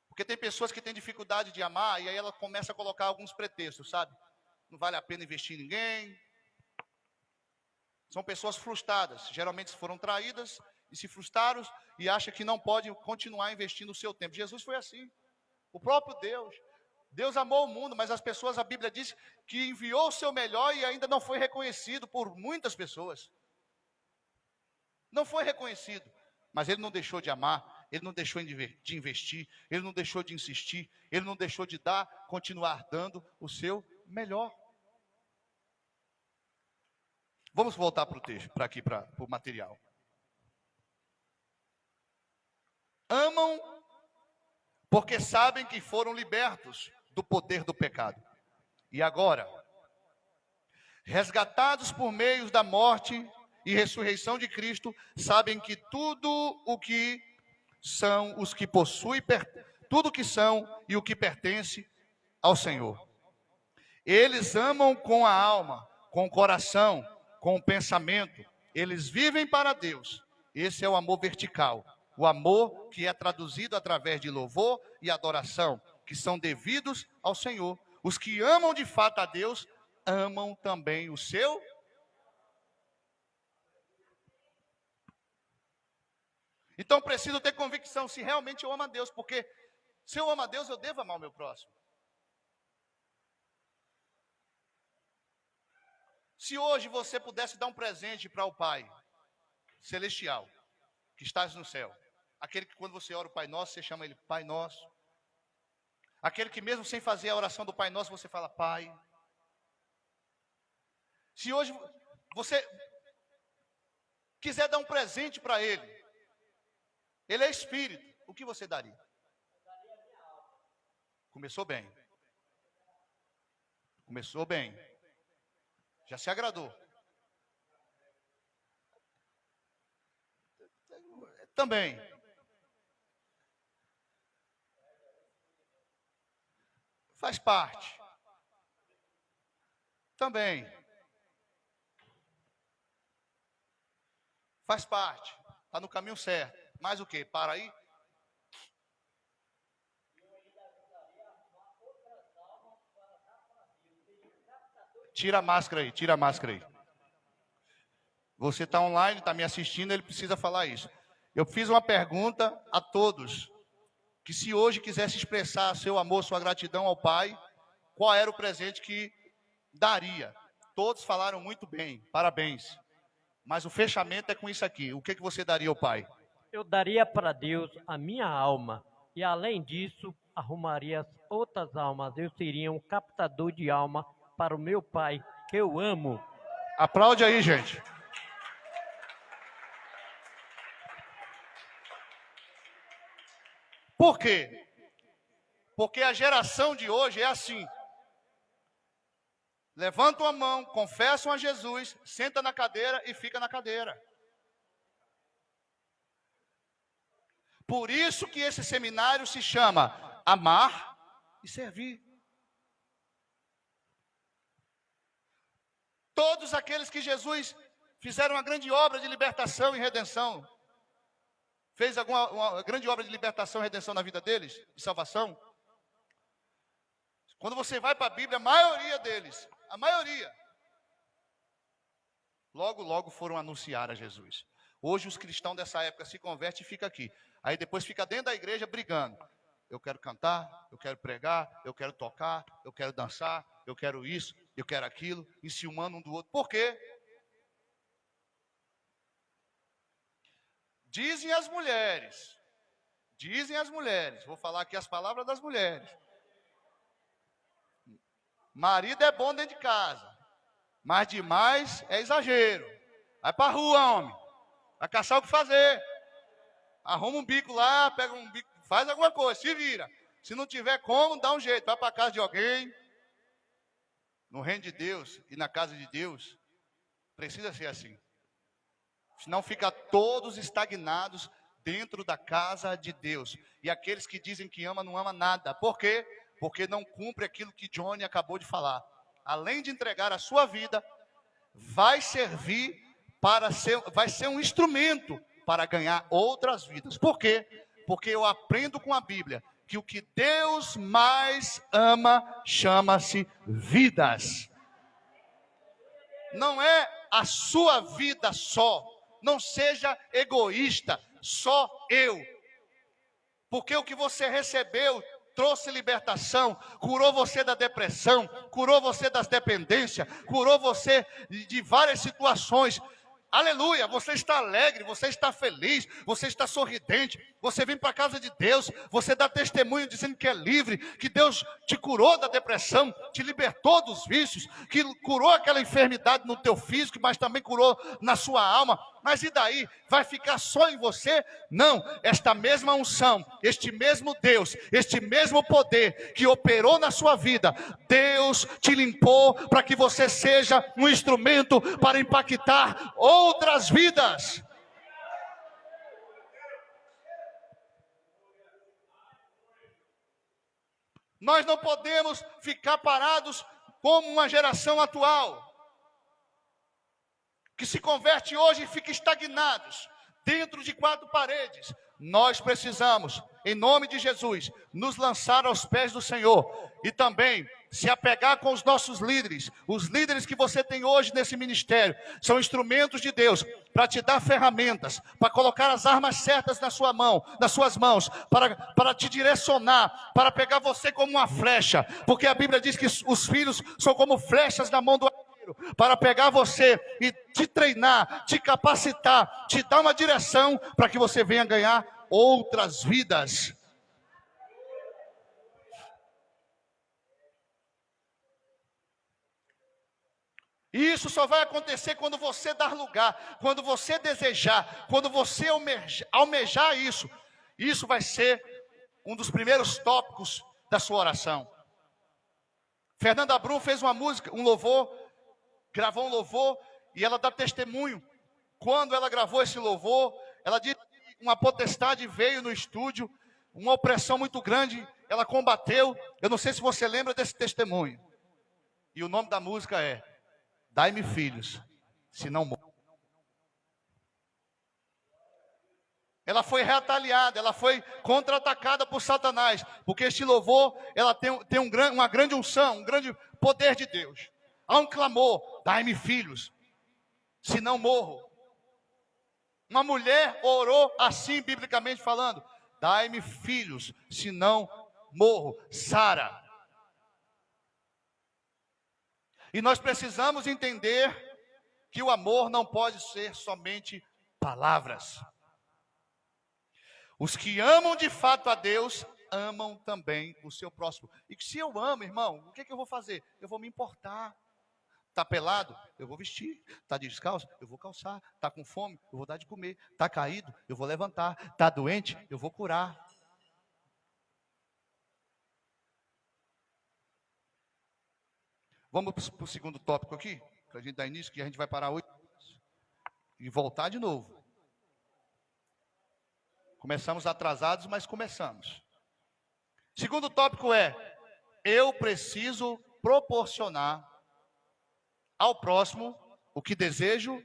Porque tem pessoas que têm dificuldade de amar, e aí ela começa a colocar alguns pretextos, sabe? Não vale a pena investir em ninguém. São pessoas frustradas, geralmente foram traídas e se frustraram e acham que não podem continuar investindo o seu tempo. Jesus foi assim, o próprio Deus. Deus amou o mundo, mas as pessoas, a Bíblia diz que enviou o seu melhor e ainda não foi reconhecido por muitas pessoas. Não foi reconhecido, mas ele não deixou de amar. Ele não deixou de investir, ele não deixou de insistir, ele não deixou de dar, continuar dando o seu melhor. Vamos voltar para o texto, para aqui, para o material. Amam porque sabem que foram libertos do poder do pecado. E agora, resgatados por meio da morte e ressurreição de Cristo, sabem que tudo o que são os que possuem, tudo que são e o que pertence ao Senhor. Eles amam com a alma, com o coração, com o pensamento. Eles vivem para Deus. Esse é o amor vertical. O amor que é traduzido através de louvor e adoração, que são devidos ao Senhor. Os que amam de fato a Deus, amam também o seu. Então preciso ter convicção se realmente eu amo a Deus, porque se eu amo a Deus, eu devo amar o meu próximo. Se hoje você pudesse dar um presente para o Pai Celestial, que estás no céu, aquele que quando você ora o Pai Nosso, você chama ele Pai Nosso, aquele que mesmo sem fazer a oração do Pai Nosso, você fala Pai. Se hoje você quiser dar um presente para ele, ele é espírito, o que você daria? Começou bem. Começou bem. Já se agradou. Também. Faz parte. Também. Faz parte. Está no caminho certo. Mais o quê? Para aí? Tira a máscara aí, tira a máscara aí. Você está online, está me assistindo, ele precisa falar isso. Eu fiz uma pergunta a todos, que se hoje quisesse expressar seu amor, sua gratidão ao Pai, qual era o presente que daria? Todos falaram muito bem, parabéns. Mas o fechamento é com isso aqui. O que você daria ao Pai? Eu daria para Deus a minha alma, e além disso, arrumaria as outras almas. Eu seria um captador de alma para o meu Pai, que eu amo. Aplaude aí, gente. Por quê? Porque a geração de hoje é assim. Levantam a mão, confessam a Jesus, senta na cadeira e fica na cadeira. Por isso que esse seminário se chama Amar e Servir. Todos aqueles que Jesus fizeram uma grande obra de libertação e redenção, fez uma grande obra de libertação e redenção na vida deles, de salvação. Quando você vai para a Bíblia, a maioria deles, logo foram anunciar a Jesus. Hoje os cristãos dessa época se convertem e ficam aqui. Aí depois fica dentro da igreja brigando. Eu quero cantar, eu quero pregar, eu quero tocar, eu quero dançar, eu quero isso, eu quero aquilo, enciumando um do outro. Por quê? Dizem as mulheres, vou falar aqui as palavras das mulheres. Marido é bom dentro de casa, mas demais é exagero. Vai pra rua, homem, vai caçar o que fazer. Arruma um bico lá, pega um bico, faz alguma coisa, se vira. Se não tiver como, dá um jeito, vai para casa de alguém. No reino de Deus e na casa de Deus, precisa ser assim. Senão fica todos estagnados dentro da casa de Deus. E aqueles que dizem que ama, não ama nada. Por quê? Porque não cumpre aquilo que Johnny acabou de falar. Além de entregar a sua vida, vai servir vai ser um instrumento para ganhar outras vidas. Por quê? Porque eu aprendo com a Bíblia que o que Deus mais ama chama-se vidas. Não é a sua vida só. Não seja egoísta, só eu. Porque o que você recebeu trouxe libertação, curou você da depressão, curou você das dependências, curou você de várias situações. Aleluia, você está alegre, você está feliz, você está sorridente, você vem para a casa de Deus, você dá testemunho dizendo que é livre, que Deus te curou da depressão, te libertou dos vícios, que curou aquela enfermidade no teu físico, mas também curou na sua alma. Mas e daí? Vai ficar só em você? Não, esta mesma unção, este mesmo Deus, este mesmo poder que operou na sua vida, Deus te limpou para que você seja um instrumento para impactar outras vidas. Nós não podemos ficar parados como uma geração atual, que se converte hoje e fica estagnados dentro de quatro paredes. Nós precisamos, em nome de Jesus, nos lançar aos pés do Senhor e também se apegar com os nossos líderes. Os líderes que você tem hoje nesse ministério são instrumentos de Deus para te dar ferramentas, para colocar as armas certas na sua mão, nas suas mãos, para te direcionar, para pegar você como uma flecha, porque a Bíblia diz que os filhos são como flechas na mão do arqueiro, para pegar você e te treinar, te capacitar, te dar uma direção para que você venha ganhar outras vidas. E isso só vai acontecer quando você dar lugar, quando você desejar, quando você almejar isso. Isso vai ser um dos primeiros tópicos da sua oração. Fernanda Brum fez uma música, um louvor, gravou um louvor e ela dá testemunho. Quando ela gravou esse louvor, ela disse que uma potestade veio no estúdio, uma opressão muito grande, ela combateu. Eu não sei se você lembra desse testemunho. E o nome da música é Dai-me filhos, se não morro. Ela foi retaliada, ela foi contra-atacada por Satanás, porque este louvor, ela tem uma grande unção, um grande poder de Deus. Há um clamor, dai-me filhos, se não morro. Uma mulher orou assim, biblicamente falando, dai-me filhos, se não morro. Sara. E nós precisamos entender que o amor não pode ser somente palavras. Os que amam de fato a Deus amam também o seu próximo. E se eu amo, irmão, o que eu vou fazer? Eu vou me importar. Está pelado? Eu vou vestir. Está descalço? Eu vou calçar. Está com fome? Eu vou dar de comer. Está caído? Eu vou levantar. Está doente? Eu vou curar. Vamos para o segundo tópico aqui, para a gente dar início, que a gente vai parar 8 minutos e voltar de novo. Começamos atrasados, mas começamos. Segundo tópico é: eu preciso proporcionar ao próximo o que desejo.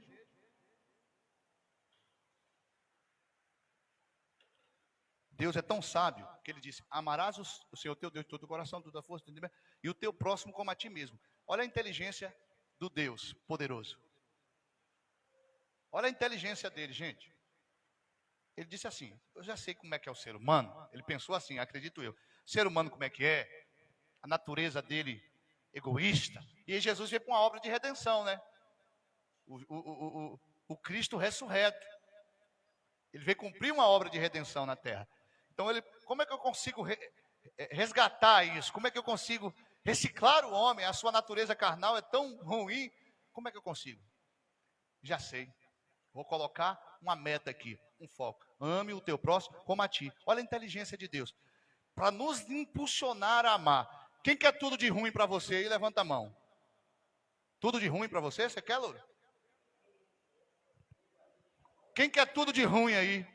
Deus é tão sábio que ele disse: amarás o Senhor teu Deus de todo o coração, toda a força, e o teu próximo como a ti mesmo. Olha a inteligência do Deus poderoso. Olha a inteligência dele, gente. Ele disse assim: eu já sei como é que é o ser humano. Ele pensou assim, acredito eu. Ser humano como é que é? A natureza dele egoísta. E aí Jesus veio com uma obra de redenção, né? O Cristo ressurreto. Ele veio cumprir uma obra de redenção na terra. Então, como é que eu consigo resgatar isso? Como é que eu consigo reciclar o homem? A sua natureza carnal é tão ruim. Como é que eu consigo? Já sei. Vou colocar uma meta aqui, um foco. Ame o teu próximo como a ti. Olha a inteligência de Deus. Para nos impulsionar a amar. Quem quer tudo de ruim para você aí, levanta a mão. Tudo de ruim para você? Você quer, Loura? Quem quer tudo de ruim aí?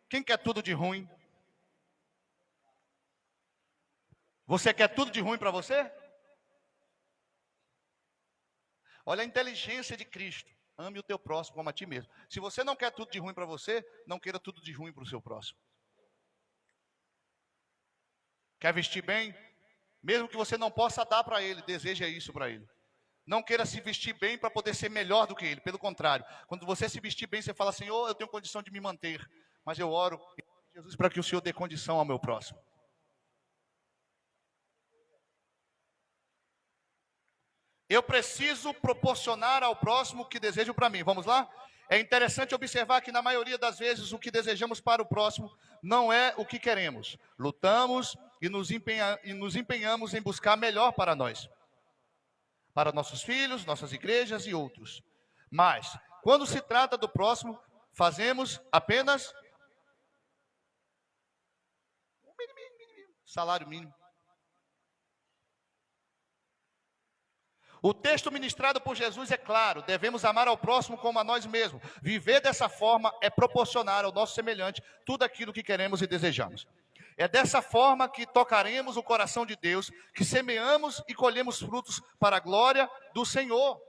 Quem quer tudo de ruim? Você quer tudo de ruim para você? Olha a inteligência de Cristo. Ame o teu próximo como a ti mesmo. Se você não quer tudo de ruim para você, não queira tudo de ruim para o seu próximo. Quer vestir bem? Mesmo que você não possa dar para ele, deseja isso para ele. Não queira se vestir bem para poder ser melhor do que ele. Pelo contrário, quando você se vestir bem, você fala: Senhor, eu tenho condição de me manter, mas eu oro em nome de Jesus para que o Senhor dê condição ao meu próximo. Eu preciso proporcionar ao próximo o que desejo para mim. Vamos lá? É interessante observar que na maioria das vezes o que desejamos para o próximo não é o que queremos. Lutamos e nos empenhamos em buscar melhor para nós. Para nossos filhos, nossas igrejas e outros. Mas, quando se trata do próximo, fazemos apenas salário mínimo. O texto ministrado por Jesus é claro: devemos amar ao próximo como a nós mesmos. Viver dessa forma é proporcionar ao nosso semelhante tudo aquilo que queremos e desejamos. É dessa forma que tocaremos o coração de Deus, que semeamos e colhemos frutos para a glória do Senhor.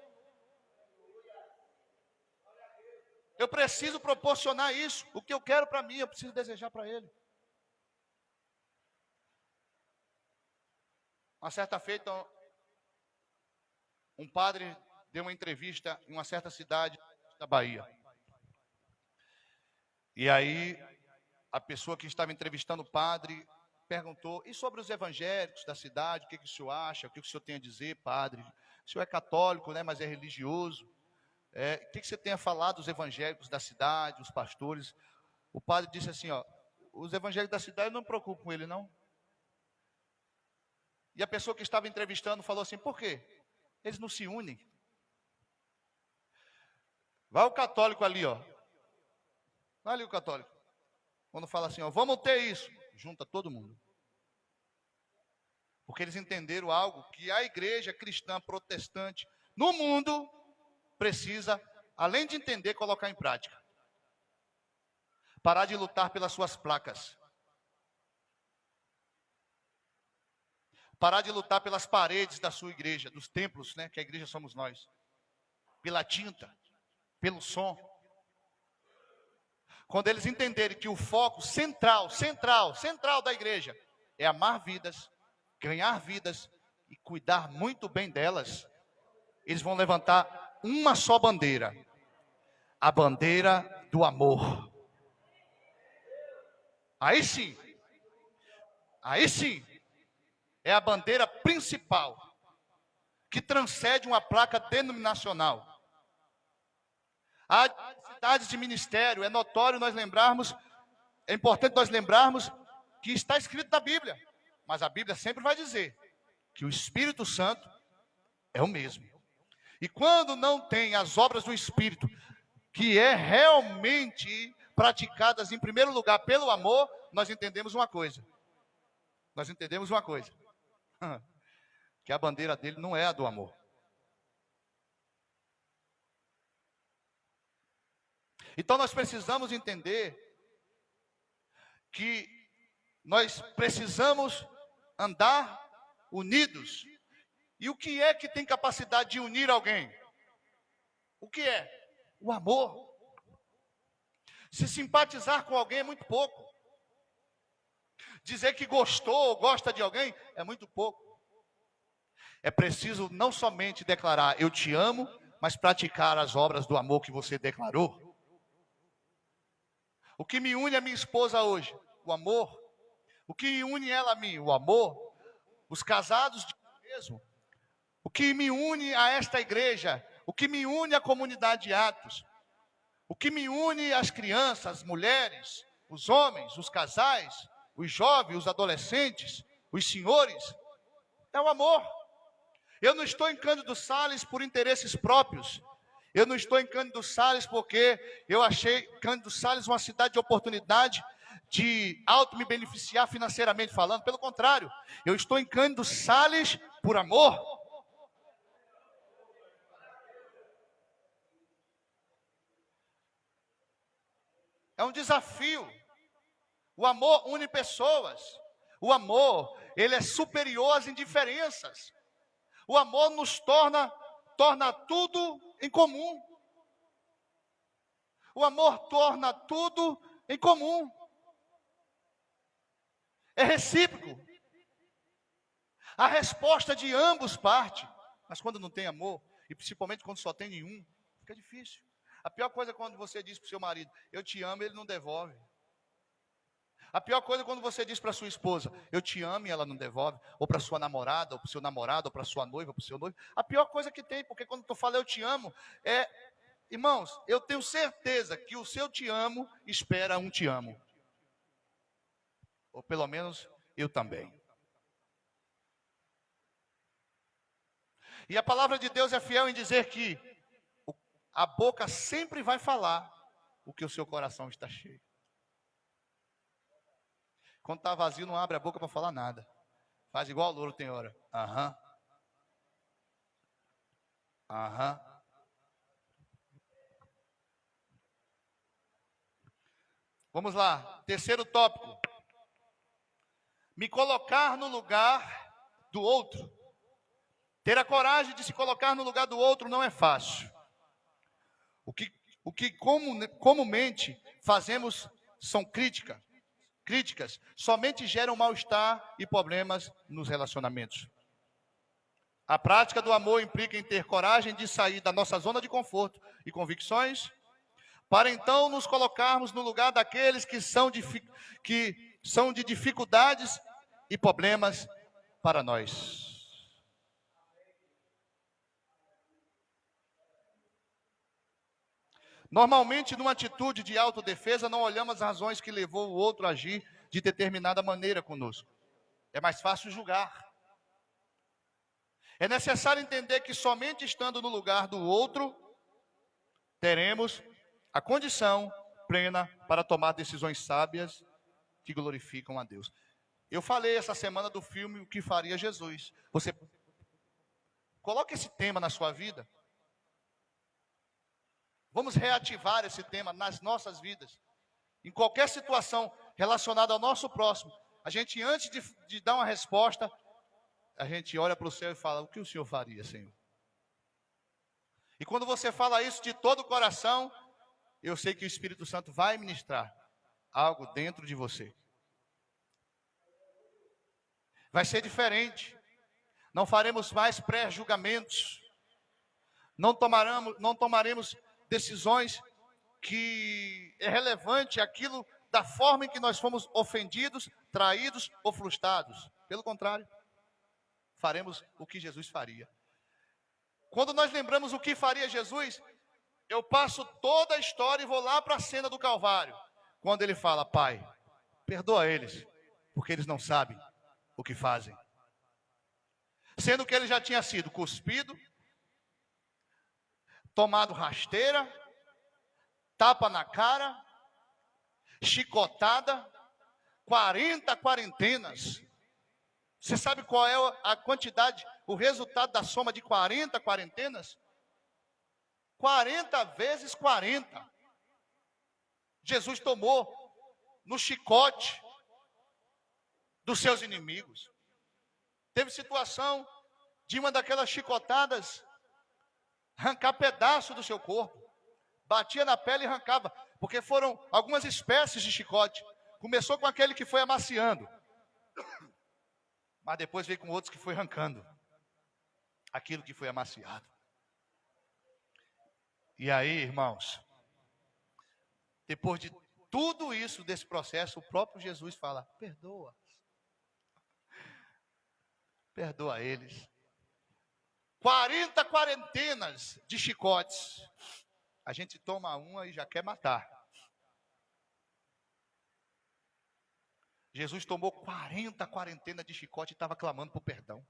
Eu preciso proporcionar isso. O que eu quero para mim, eu preciso desejar para ele. Uma certa feita, um padre deu uma entrevista em uma certa cidade da Bahia. E aí, a pessoa que estava entrevistando o padre perguntou: e sobre os evangélicos da cidade, o que o senhor acha? O que o senhor tem a dizer, padre? O senhor é católico, né, mas é religioso. O que você tem a falar dos evangélicos da cidade, os pastores? O padre disse assim: os evangélicos da cidade não me preocupam com ele, não. E a pessoa que estava entrevistando falou assim: por quê? Eles não se unem. Vai o católico ali, vai ali o católico. Quando fala assim: vamos ter isso, junta todo mundo. Porque eles entenderam algo que a igreja cristã protestante no mundo precisa, além de entender, colocar em prática. Parar de lutar pelas suas placas. Parar de lutar pelas paredes da sua igreja, dos templos, né, que a igreja somos nós. Pela tinta, pelo som. Quando eles entenderem que o foco central da igreja é amar vidas, ganhar vidas e cuidar muito bem delas, eles vão levantar uma só bandeira: a bandeira do amor. Aí sim, é a bandeira principal que transcende uma placa denominacional. Há cidades de ministério, é notório nós lembrarmos, é importante nós lembrarmos que está escrito na Bíblia. Mas a Bíblia sempre vai dizer que o Espírito Santo é o mesmo. E quando não tem as obras do Espírito, que é realmente praticadas em primeiro lugar pelo amor, nós entendemos uma coisa. Nós entendemos uma coisa. Que a bandeira dele não é a do amor. Então nós precisamos entender que nós precisamos andar unidos. E o que é que tem capacidade de unir alguém? O que é? O amor. Se simpatizar com alguém é muito pouco. Dizer que gostou ou gosta de alguém é muito pouco. É preciso não somente declarar eu te amo, mas praticar as obras do amor que você declarou. O que me une a minha esposa hoje? O amor. O que une ela a mim? O amor. Os casados de mesmo. O que me une a esta igreja? O que me une à comunidade de Atos? O que me une às crianças, as mulheres, os homens, os casais, os jovens, os adolescentes, os senhores? É o amor. Eu não estou em Cândido Sales por interesses próprios. Eu não estou em Cândido Sales porque eu achei Cândido Sales uma cidade de oportunidade de me beneficiar financeiramente falando. Pelo contrário, eu estou em Cândido Sales por amor. É um desafio. O amor une pessoas. O amor, ele é superior às indiferenças. O amor nos torna tudo em comum. O amor torna tudo em comum. É recíproco. A resposta de ambos parte. Mas quando não tem amor, e principalmente quando só tem nenhum, fica difícil. A pior coisa é quando você diz para o seu marido, eu te amo, ele não devolve. A pior coisa é quando você diz para sua esposa, eu te amo e ela não devolve. Ou para sua namorada, ou para o seu namorado, ou para sua noiva, ou para o seu noivo. A pior coisa que tem, porque quando tu fala eu te amo, irmãos, eu tenho certeza que o seu te amo espera um te amo. Ou pelo menos eu também. E a palavra de Deus é fiel em dizer que a boca sempre vai falar o que o seu coração está cheio. Quando está vazio, não abre a boca para falar nada. Faz igual o louro tem hora. Aham. Aham. Vamos lá. Terceiro tópico. Me colocar no lugar do outro. Ter a coragem de se colocar no lugar do outro não é fácil. O que comumente fazemos são críticas somente geram mal-estar e problemas nos relacionamentos. A prática do amor implica em ter coragem de sair da nossa zona de conforto e convicções, para então nos colocarmos no lugar daqueles que são de dificuldades e problemas para nós. Normalmente, numa atitude de autodefesa, não olhamos as razões que levou o outro a agir de determinada maneira conosco. É mais fácil julgar. É necessário entender que somente estando no lugar do outro, teremos a condição plena para tomar decisões sábias que glorificam a Deus. Eu falei essa semana do filme O que Faria Jesus. Você coloca esse tema na sua vida. Vamos reativar esse tema nas nossas vidas. Em qualquer situação relacionada ao nosso próximo, a gente, antes de dar uma resposta, a gente olha para o céu e fala, o que o Senhor faria, Senhor? E quando você fala isso de todo o coração, eu sei que o Espírito Santo vai ministrar algo dentro de você. Vai ser diferente. Não faremos mais pré-julgamentos. Não tomaremos decisões que é relevante aquilo da forma em que nós fomos ofendidos, traídos ou frustrados. Pelo contrário, faremos o que Jesus faria. Quando nós lembramos o que faria Jesus, eu passo toda a história e vou lá para a cena do Calvário. Quando ele fala, Pai, perdoa eles, porque eles não sabem o que fazem. Sendo que ele já tinha sido cuspido, tomado rasteira, tapa na cara, chicotada, 40 quarentenas. Você sabe qual é a quantidade, o resultado da soma de 40 quarentenas? 40 vezes 40. Jesus tomou no chicote dos seus inimigos. Teve situação de uma daquelas chicotadas arrancar pedaço do seu corpo. Batia na pele e arrancava, porque foram algumas espécies de chicote. Começou com aquele que foi amaciando, mas depois veio com outros que foi arrancando aquilo que foi amaciado. E aí, irmãos, depois de tudo isso, desse processo, o próprio Jesus fala: perdoa. Perdoa eles. 40 quarentenas de chicotes. A gente toma uma e já quer matar. Jesus tomou 40 quarentenas de chicote e estava clamando por perdão.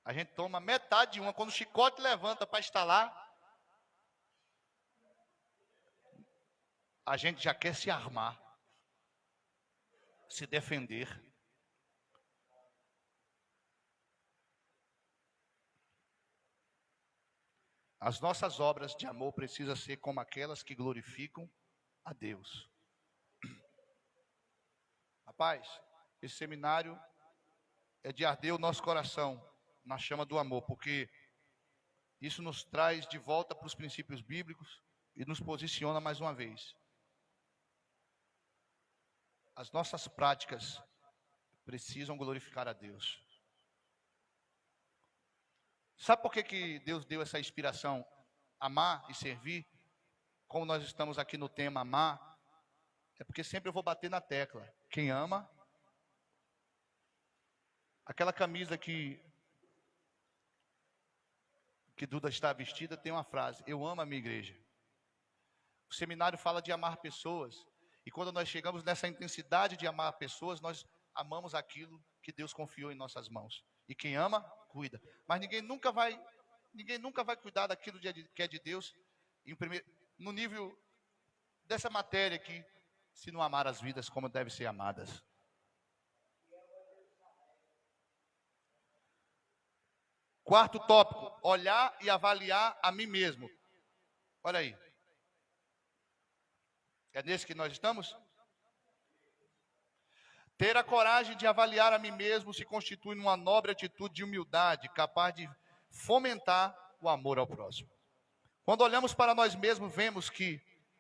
A gente toma metade de uma, quando o chicote levanta para estalar, a gente já quer se armar, se defender. As nossas obras de amor precisam ser como aquelas que glorificam a Deus. Rapaz, esse seminário é de arder o nosso coração na chama do amor, porque isso nos traz de volta para os princípios bíblicos e nos posiciona mais uma vez. As nossas práticas precisam glorificar a Deus. Sabe por que Deus deu essa inspiração? Amar e servir. Como nós estamos aqui no tema amar, é porque sempre eu vou bater na tecla. Quem ama, aquela camisa que Duda está vestida tem uma frase: eu amo a minha igreja. O seminário fala de amar pessoas. E quando nós chegamos nessa intensidade de amar pessoas, nós amamos aquilo que Deus confiou em nossas mãos. E quem ama, cuida. Mas ninguém nunca vai cuidar daquilo que é de Deus no nível dessa matéria aqui, se não amar as vidas como devem ser amadas. Quarto tópico: olhar e avaliar a mim mesmo. Olha aí. É nesse que nós estamos? Ter a coragem de avaliar a mim mesmo se constitui numa nobre atitude de humildade, capaz de fomentar o amor ao próximo. Quando olhamos para nós mesmos,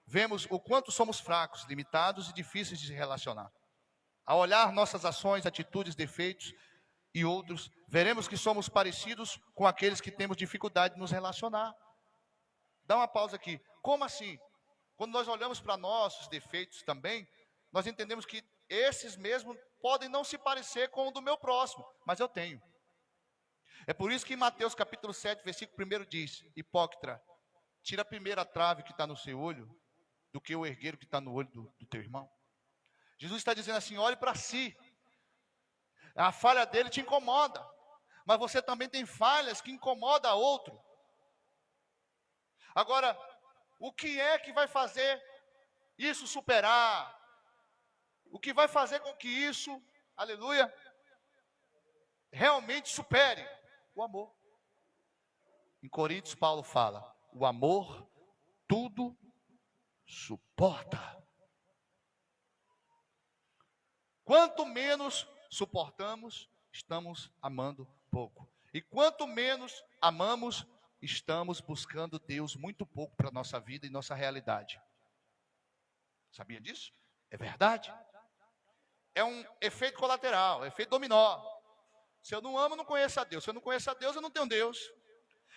vemos o quanto somos fracos, limitados e difíceis de se relacionar. Ao olhar nossas ações, atitudes, defeitos e outros, veremos que somos parecidos com aqueles que temos dificuldade de nos relacionar. Dá uma pausa aqui. Como assim? Quando nós olhamos para nossos defeitos também, nós entendemos que esses mesmos podem não se parecer com o do meu próximo, mas eu tenho. É por isso que em Mateus capítulo 7, versículo 1 diz: hipócrita, tira a primeira trave que está no seu olho, do que o ergueiro que está no olho do teu irmão. Jesus está dizendo assim: olhe para si. A falha dele te incomoda, mas você também tem falhas que incomodam a outro. Agora, o que é que vai fazer isso superar? O que vai fazer com que isso, aleluia, realmente supere? O amor. Em Coríntios, Paulo fala: o amor tudo suporta. Quanto menos suportamos, estamos amando pouco. E quanto menos amamos, estamos buscando Deus muito pouco para a nossa vida e nossa realidade. Sabia disso? É verdade. É um efeito colateral, é efeito dominó. Se eu não amo, eu não conheço a Deus. Se eu não conheço a Deus, eu não tenho Deus.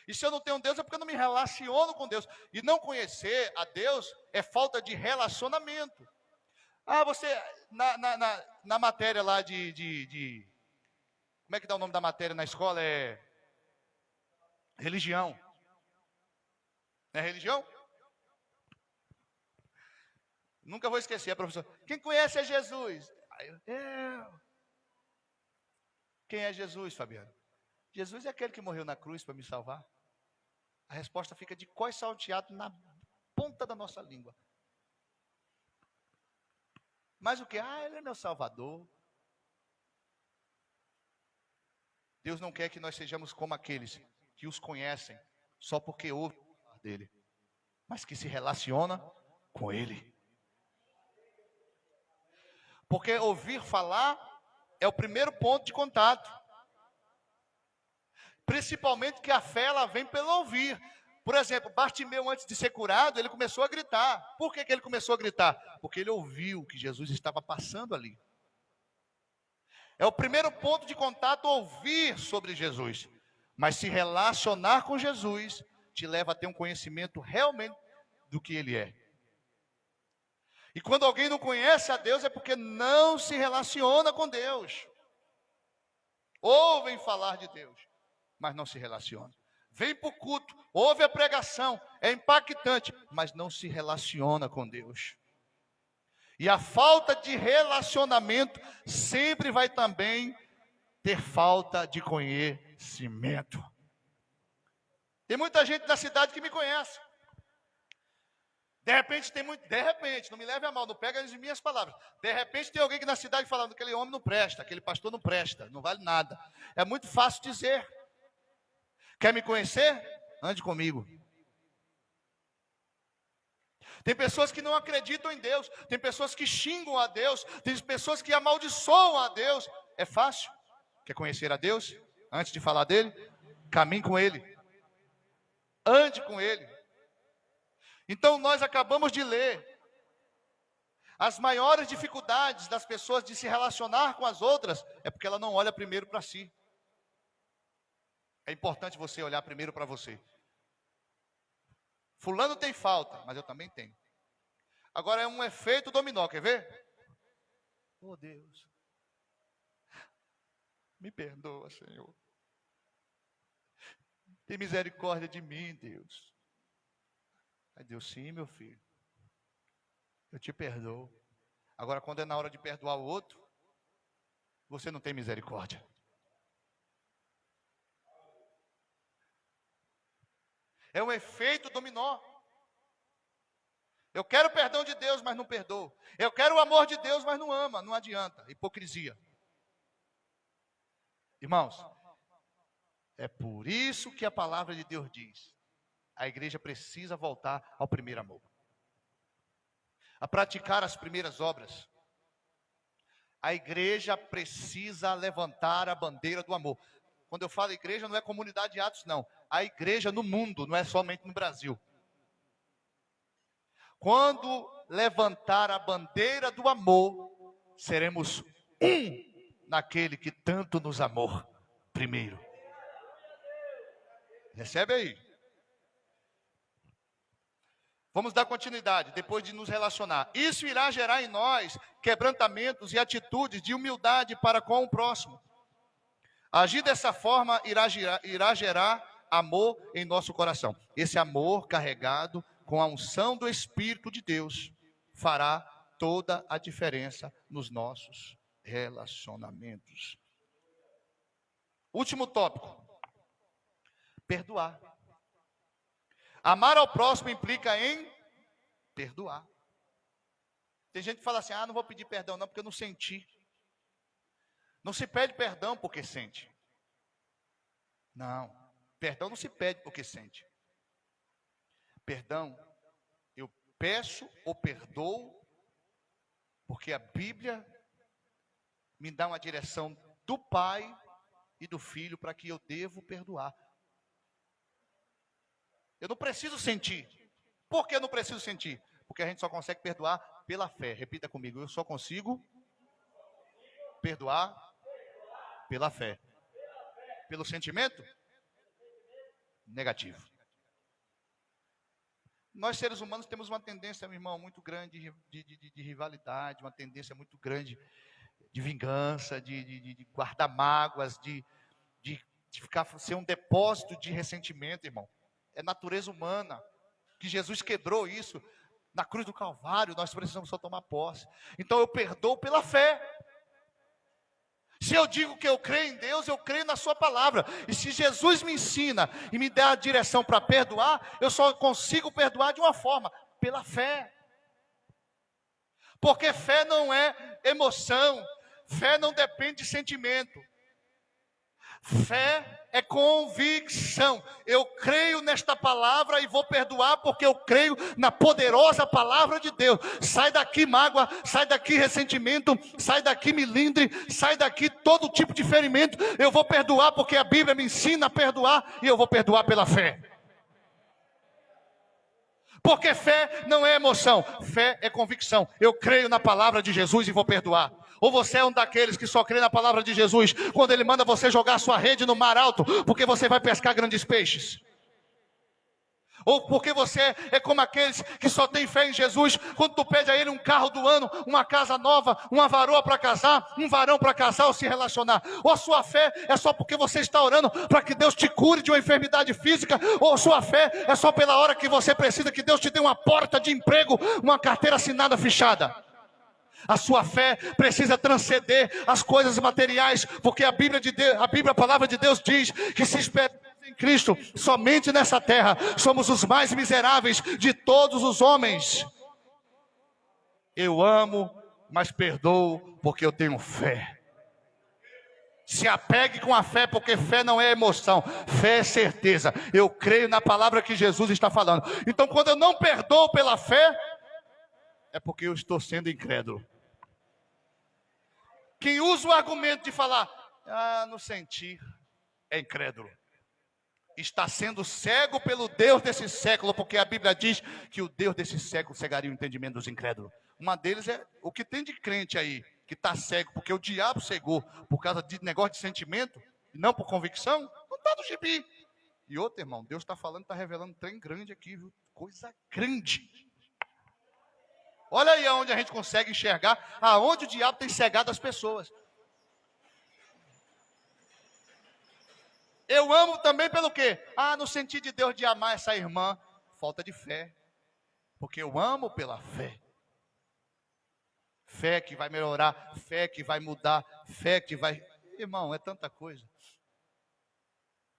E se eu não tenho Deus, é porque eu não me relaciono com Deus. E não conhecer a Deus é falta de relacionamento. Ah, você, na matéria lá como é que dá o nome da matéria na escola? É religião. Não é religião? Nunca vou esquecer a professora. Quem conhece é Jesus? Aí eu. Quem é Jesus, Fabiano? Jesus é aquele que morreu na cruz para me salvar. A resposta fica de cós salteado na ponta da nossa língua. Mas o que? Ele é meu salvador. Deus não quer que nós sejamos como aqueles que os conhecem só porque ouvem falar dele, mas que se relaciona com ele. Porque ouvir falar é o primeiro ponto de contato. Principalmente que a fé ela vem pelo ouvir. Por exemplo, Bartimeu, antes de ser curado, ele começou a gritar. Por que ele começou a gritar? Porque ele ouviu que Jesus estava passando ali. É o primeiro ponto de contato, ouvir sobre Jesus. Mas se relacionar com Jesus te leva a ter um conhecimento realmente do que ele é. E quando alguém não conhece a Deus é porque não se relaciona com Deus. Ouvem falar de Deus, mas não se relaciona. Vem para o culto, ouve a pregação, é impactante, mas não se relaciona com Deus. E a falta de relacionamento sempre vai também ter falta de conhecimento. Tem muita gente da cidade que me conhece. De repente, não me leve a mal, não pega as minhas palavras. De repente tem alguém que na cidade falando que aquele homem não presta, aquele pastor não presta, não vale nada. É muito fácil dizer. Quer me conhecer? Ande comigo. Tem pessoas que não acreditam em Deus, tem pessoas que xingam a Deus, tem pessoas que amaldiçoam a Deus. É fácil? Quer conhecer a Deus? Antes de falar dele, caminhe com ele. Ande com ele. Então nós acabamos de ler as maiores dificuldades das pessoas de se relacionar com as outras é porque ela não olha primeiro para si. É importante você olhar primeiro para você. Fulano tem falta, mas eu também tenho. Agora é um efeito dominó, quer ver? Oh Deus, me perdoa, Senhor. Tem misericórdia de mim, Deus. Aí Deus, sim, meu filho. Eu te perdoo. Agora, quando é na hora de perdoar o outro, você não tem misericórdia. É um efeito dominó. Eu quero o perdão de Deus, mas não perdoo. Eu quero o amor de Deus, mas não ama. Não adianta. Hipocrisia. Irmãos, é por isso que a palavra de Deus diz: a igreja precisa voltar ao primeiro amor. A praticar as primeiras obras. A igreja precisa levantar a bandeira do amor. Quando eu falo igreja, não é comunidade de Atos, não. A igreja no mundo, não é somente no Brasil. Quando levantar a bandeira do amor, seremos um naquele que tanto nos amou primeiro. Recebe aí. Vamos dar continuidade, depois de nos relacionar. Isso irá gerar em nós quebrantamentos e atitudes de humildade para com o próximo. Agir dessa forma irá gerar amor em nosso coração. Esse amor carregado com a unção do Espírito de Deus fará toda a diferença nos nossos relacionamentos. Último tópico. Perdoar. Amar ao próximo implica em perdoar. Tem gente que fala assim: não vou pedir perdão não, porque eu não senti. Não se pede perdão porque sente. Não, perdão não se pede porque sente. Perdão, eu peço ou perdoo, porque a Bíblia me dá uma direção do Pai e do Filho para que eu devo perdoar. Eu não preciso sentir. Por que eu não preciso sentir? Porque a gente só consegue perdoar pela fé. Repita comigo: eu só consigo perdoar pela fé. Pelo sentimento? Negativo. Nós seres humanos temos uma tendência, meu irmão, muito grande de rivalidade, uma tendência muito grande de vingança, de guardar mágoas, de ser um depósito de ressentimento, irmão. É natureza humana, que Jesus quebrou isso. Na cruz do Calvário, nós precisamos só tomar posse. Então eu perdoo pela fé. Se eu digo que eu creio em Deus, eu creio na sua palavra. E se Jesus me ensina e me dá a direção para perdoar, eu só consigo perdoar de uma forma, pela fé. Porque fé não é emoção, fé não depende de sentimento. Fé é convicção. Eu creio nesta palavra e vou perdoar porque eu creio na poderosa palavra de Deus. Sai daqui mágoa, sai daqui ressentimento, sai daqui milindre, sai daqui todo tipo de ferimento. Eu vou perdoar porque a Bíblia me ensina a perdoar e eu vou perdoar pela fé. Porque fé não é emoção, fé é convicção. Eu creio na palavra de Jesus e vou perdoar. Ou você é um daqueles que só crê na palavra de Jesus quando Ele manda você jogar a sua rede no mar alto, porque você vai pescar grandes peixes? Ou porque você é como aqueles que só tem fé em Jesus quando tu pede a Ele um carro do ano, uma casa nova, uma varoa para casar, um varão para casar ou se relacionar? Ou a sua fé é só porque você está orando para que Deus te cure de uma enfermidade física? Ou a sua fé é só pela hora que você precisa que Deus te dê uma porta de emprego, uma carteira assinada fechada? A sua fé precisa transcender as coisas materiais, porque a Bíblia, a palavra de Deus diz que se esperamos em Cristo, somente nessa terra, somos os mais miseráveis de todos os homens. Eu amo, mas perdoo porque eu tenho fé. Se apegue com a fé, porque fé não é emoção, fé é certeza. Eu creio na palavra que Jesus está falando. Então, quando eu não perdoo pela fé, é porque eu estou sendo incrédulo. Quem usa o argumento de falar, não senti, é incrédulo. Está sendo cego pelo Deus desse século, porque a Bíblia diz que o Deus desse século cegaria o entendimento dos incrédulos. Uma deles é o que tem de crente aí, que está cego, porque o diabo cegou por causa de negócio de sentimento, e não por convicção, não está no gibi. E outro, irmão, Deus está falando, está revelando um trem grande aqui, viu? Coisa grande. Olha aí aonde a gente consegue enxergar, aonde o diabo tem cegado as pessoas. Eu amo também pelo quê? No sentido de Deus de amar essa irmã, falta de fé. Porque eu amo pela fé. Fé que vai melhorar, fé que vai mudar, fé que vai... Irmão, é tanta coisa.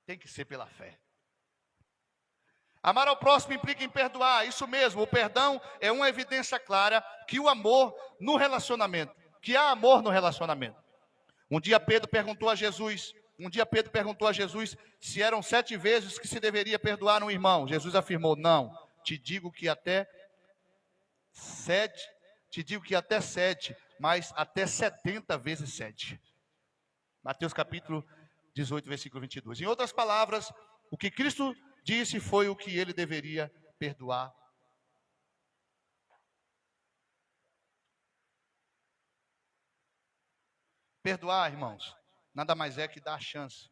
Tem que ser pela fé. Amar ao próximo implica em perdoar, isso mesmo, o perdão é uma evidência clara que o amor no relacionamento, que há amor no relacionamento. Um dia Pedro perguntou a Jesus se eram 7 vezes que se deveria perdoar um irmão. Jesus afirmou, não, te digo que até 7, mas até 70 vezes 7. Mateus capítulo 18, versículo 22. Em outras palavras, o que Cristo disse foi o que ele deveria perdoar. Perdoar, irmãos, nada mais é que dar a chance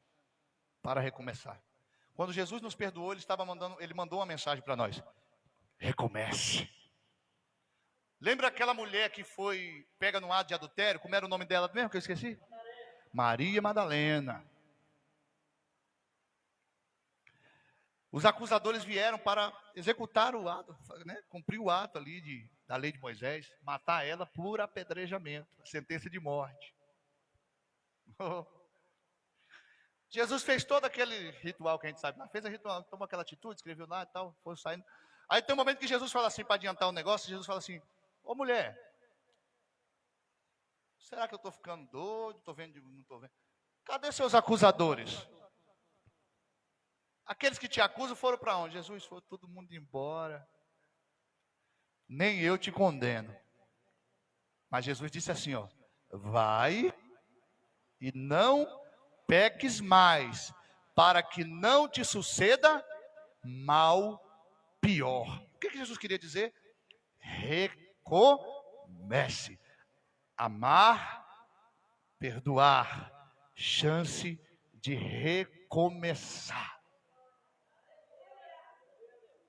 para recomeçar. Quando Jesus nos perdoou, ele mandou uma mensagem para nós. Recomece. Lembra aquela mulher que foi pega no ato de adultério? Como era o nome dela mesmo que eu esqueci? Maria Madalena. Os acusadores vieram para executar o ato, né? Cumprir o ato ali da lei de Moisés, matar ela por apedrejamento, sentença de morte. Jesus fez todo aquele ritual que a gente sabe, fez o ritual, tomou aquela atitude, escreveu lá e tal, foi saindo. Aí tem um momento que Jesus fala assim, para adiantar o negócio, Jesus fala assim, ô mulher, será que eu estou ficando doido, estou vendo, não estou vendo? Cadê seus acusadores? Aqueles que te acusam foram para onde? Jesus, foi todo mundo embora. Nem eu te condeno. Mas Jesus disse assim, vai e não peques mais, para que não te suceda mal pior. O que Jesus queria dizer? Recomece. Amar, perdoar, chance de recomeçar.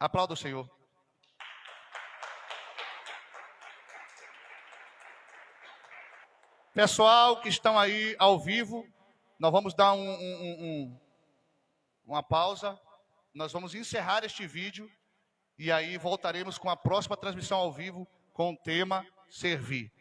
Aplauda o Senhor. Pessoal que estão aí ao vivo, nós vamos dar uma pausa. Nós vamos encerrar este vídeo E aí voltaremos com a próxima transmissão ao vivo com o tema servir.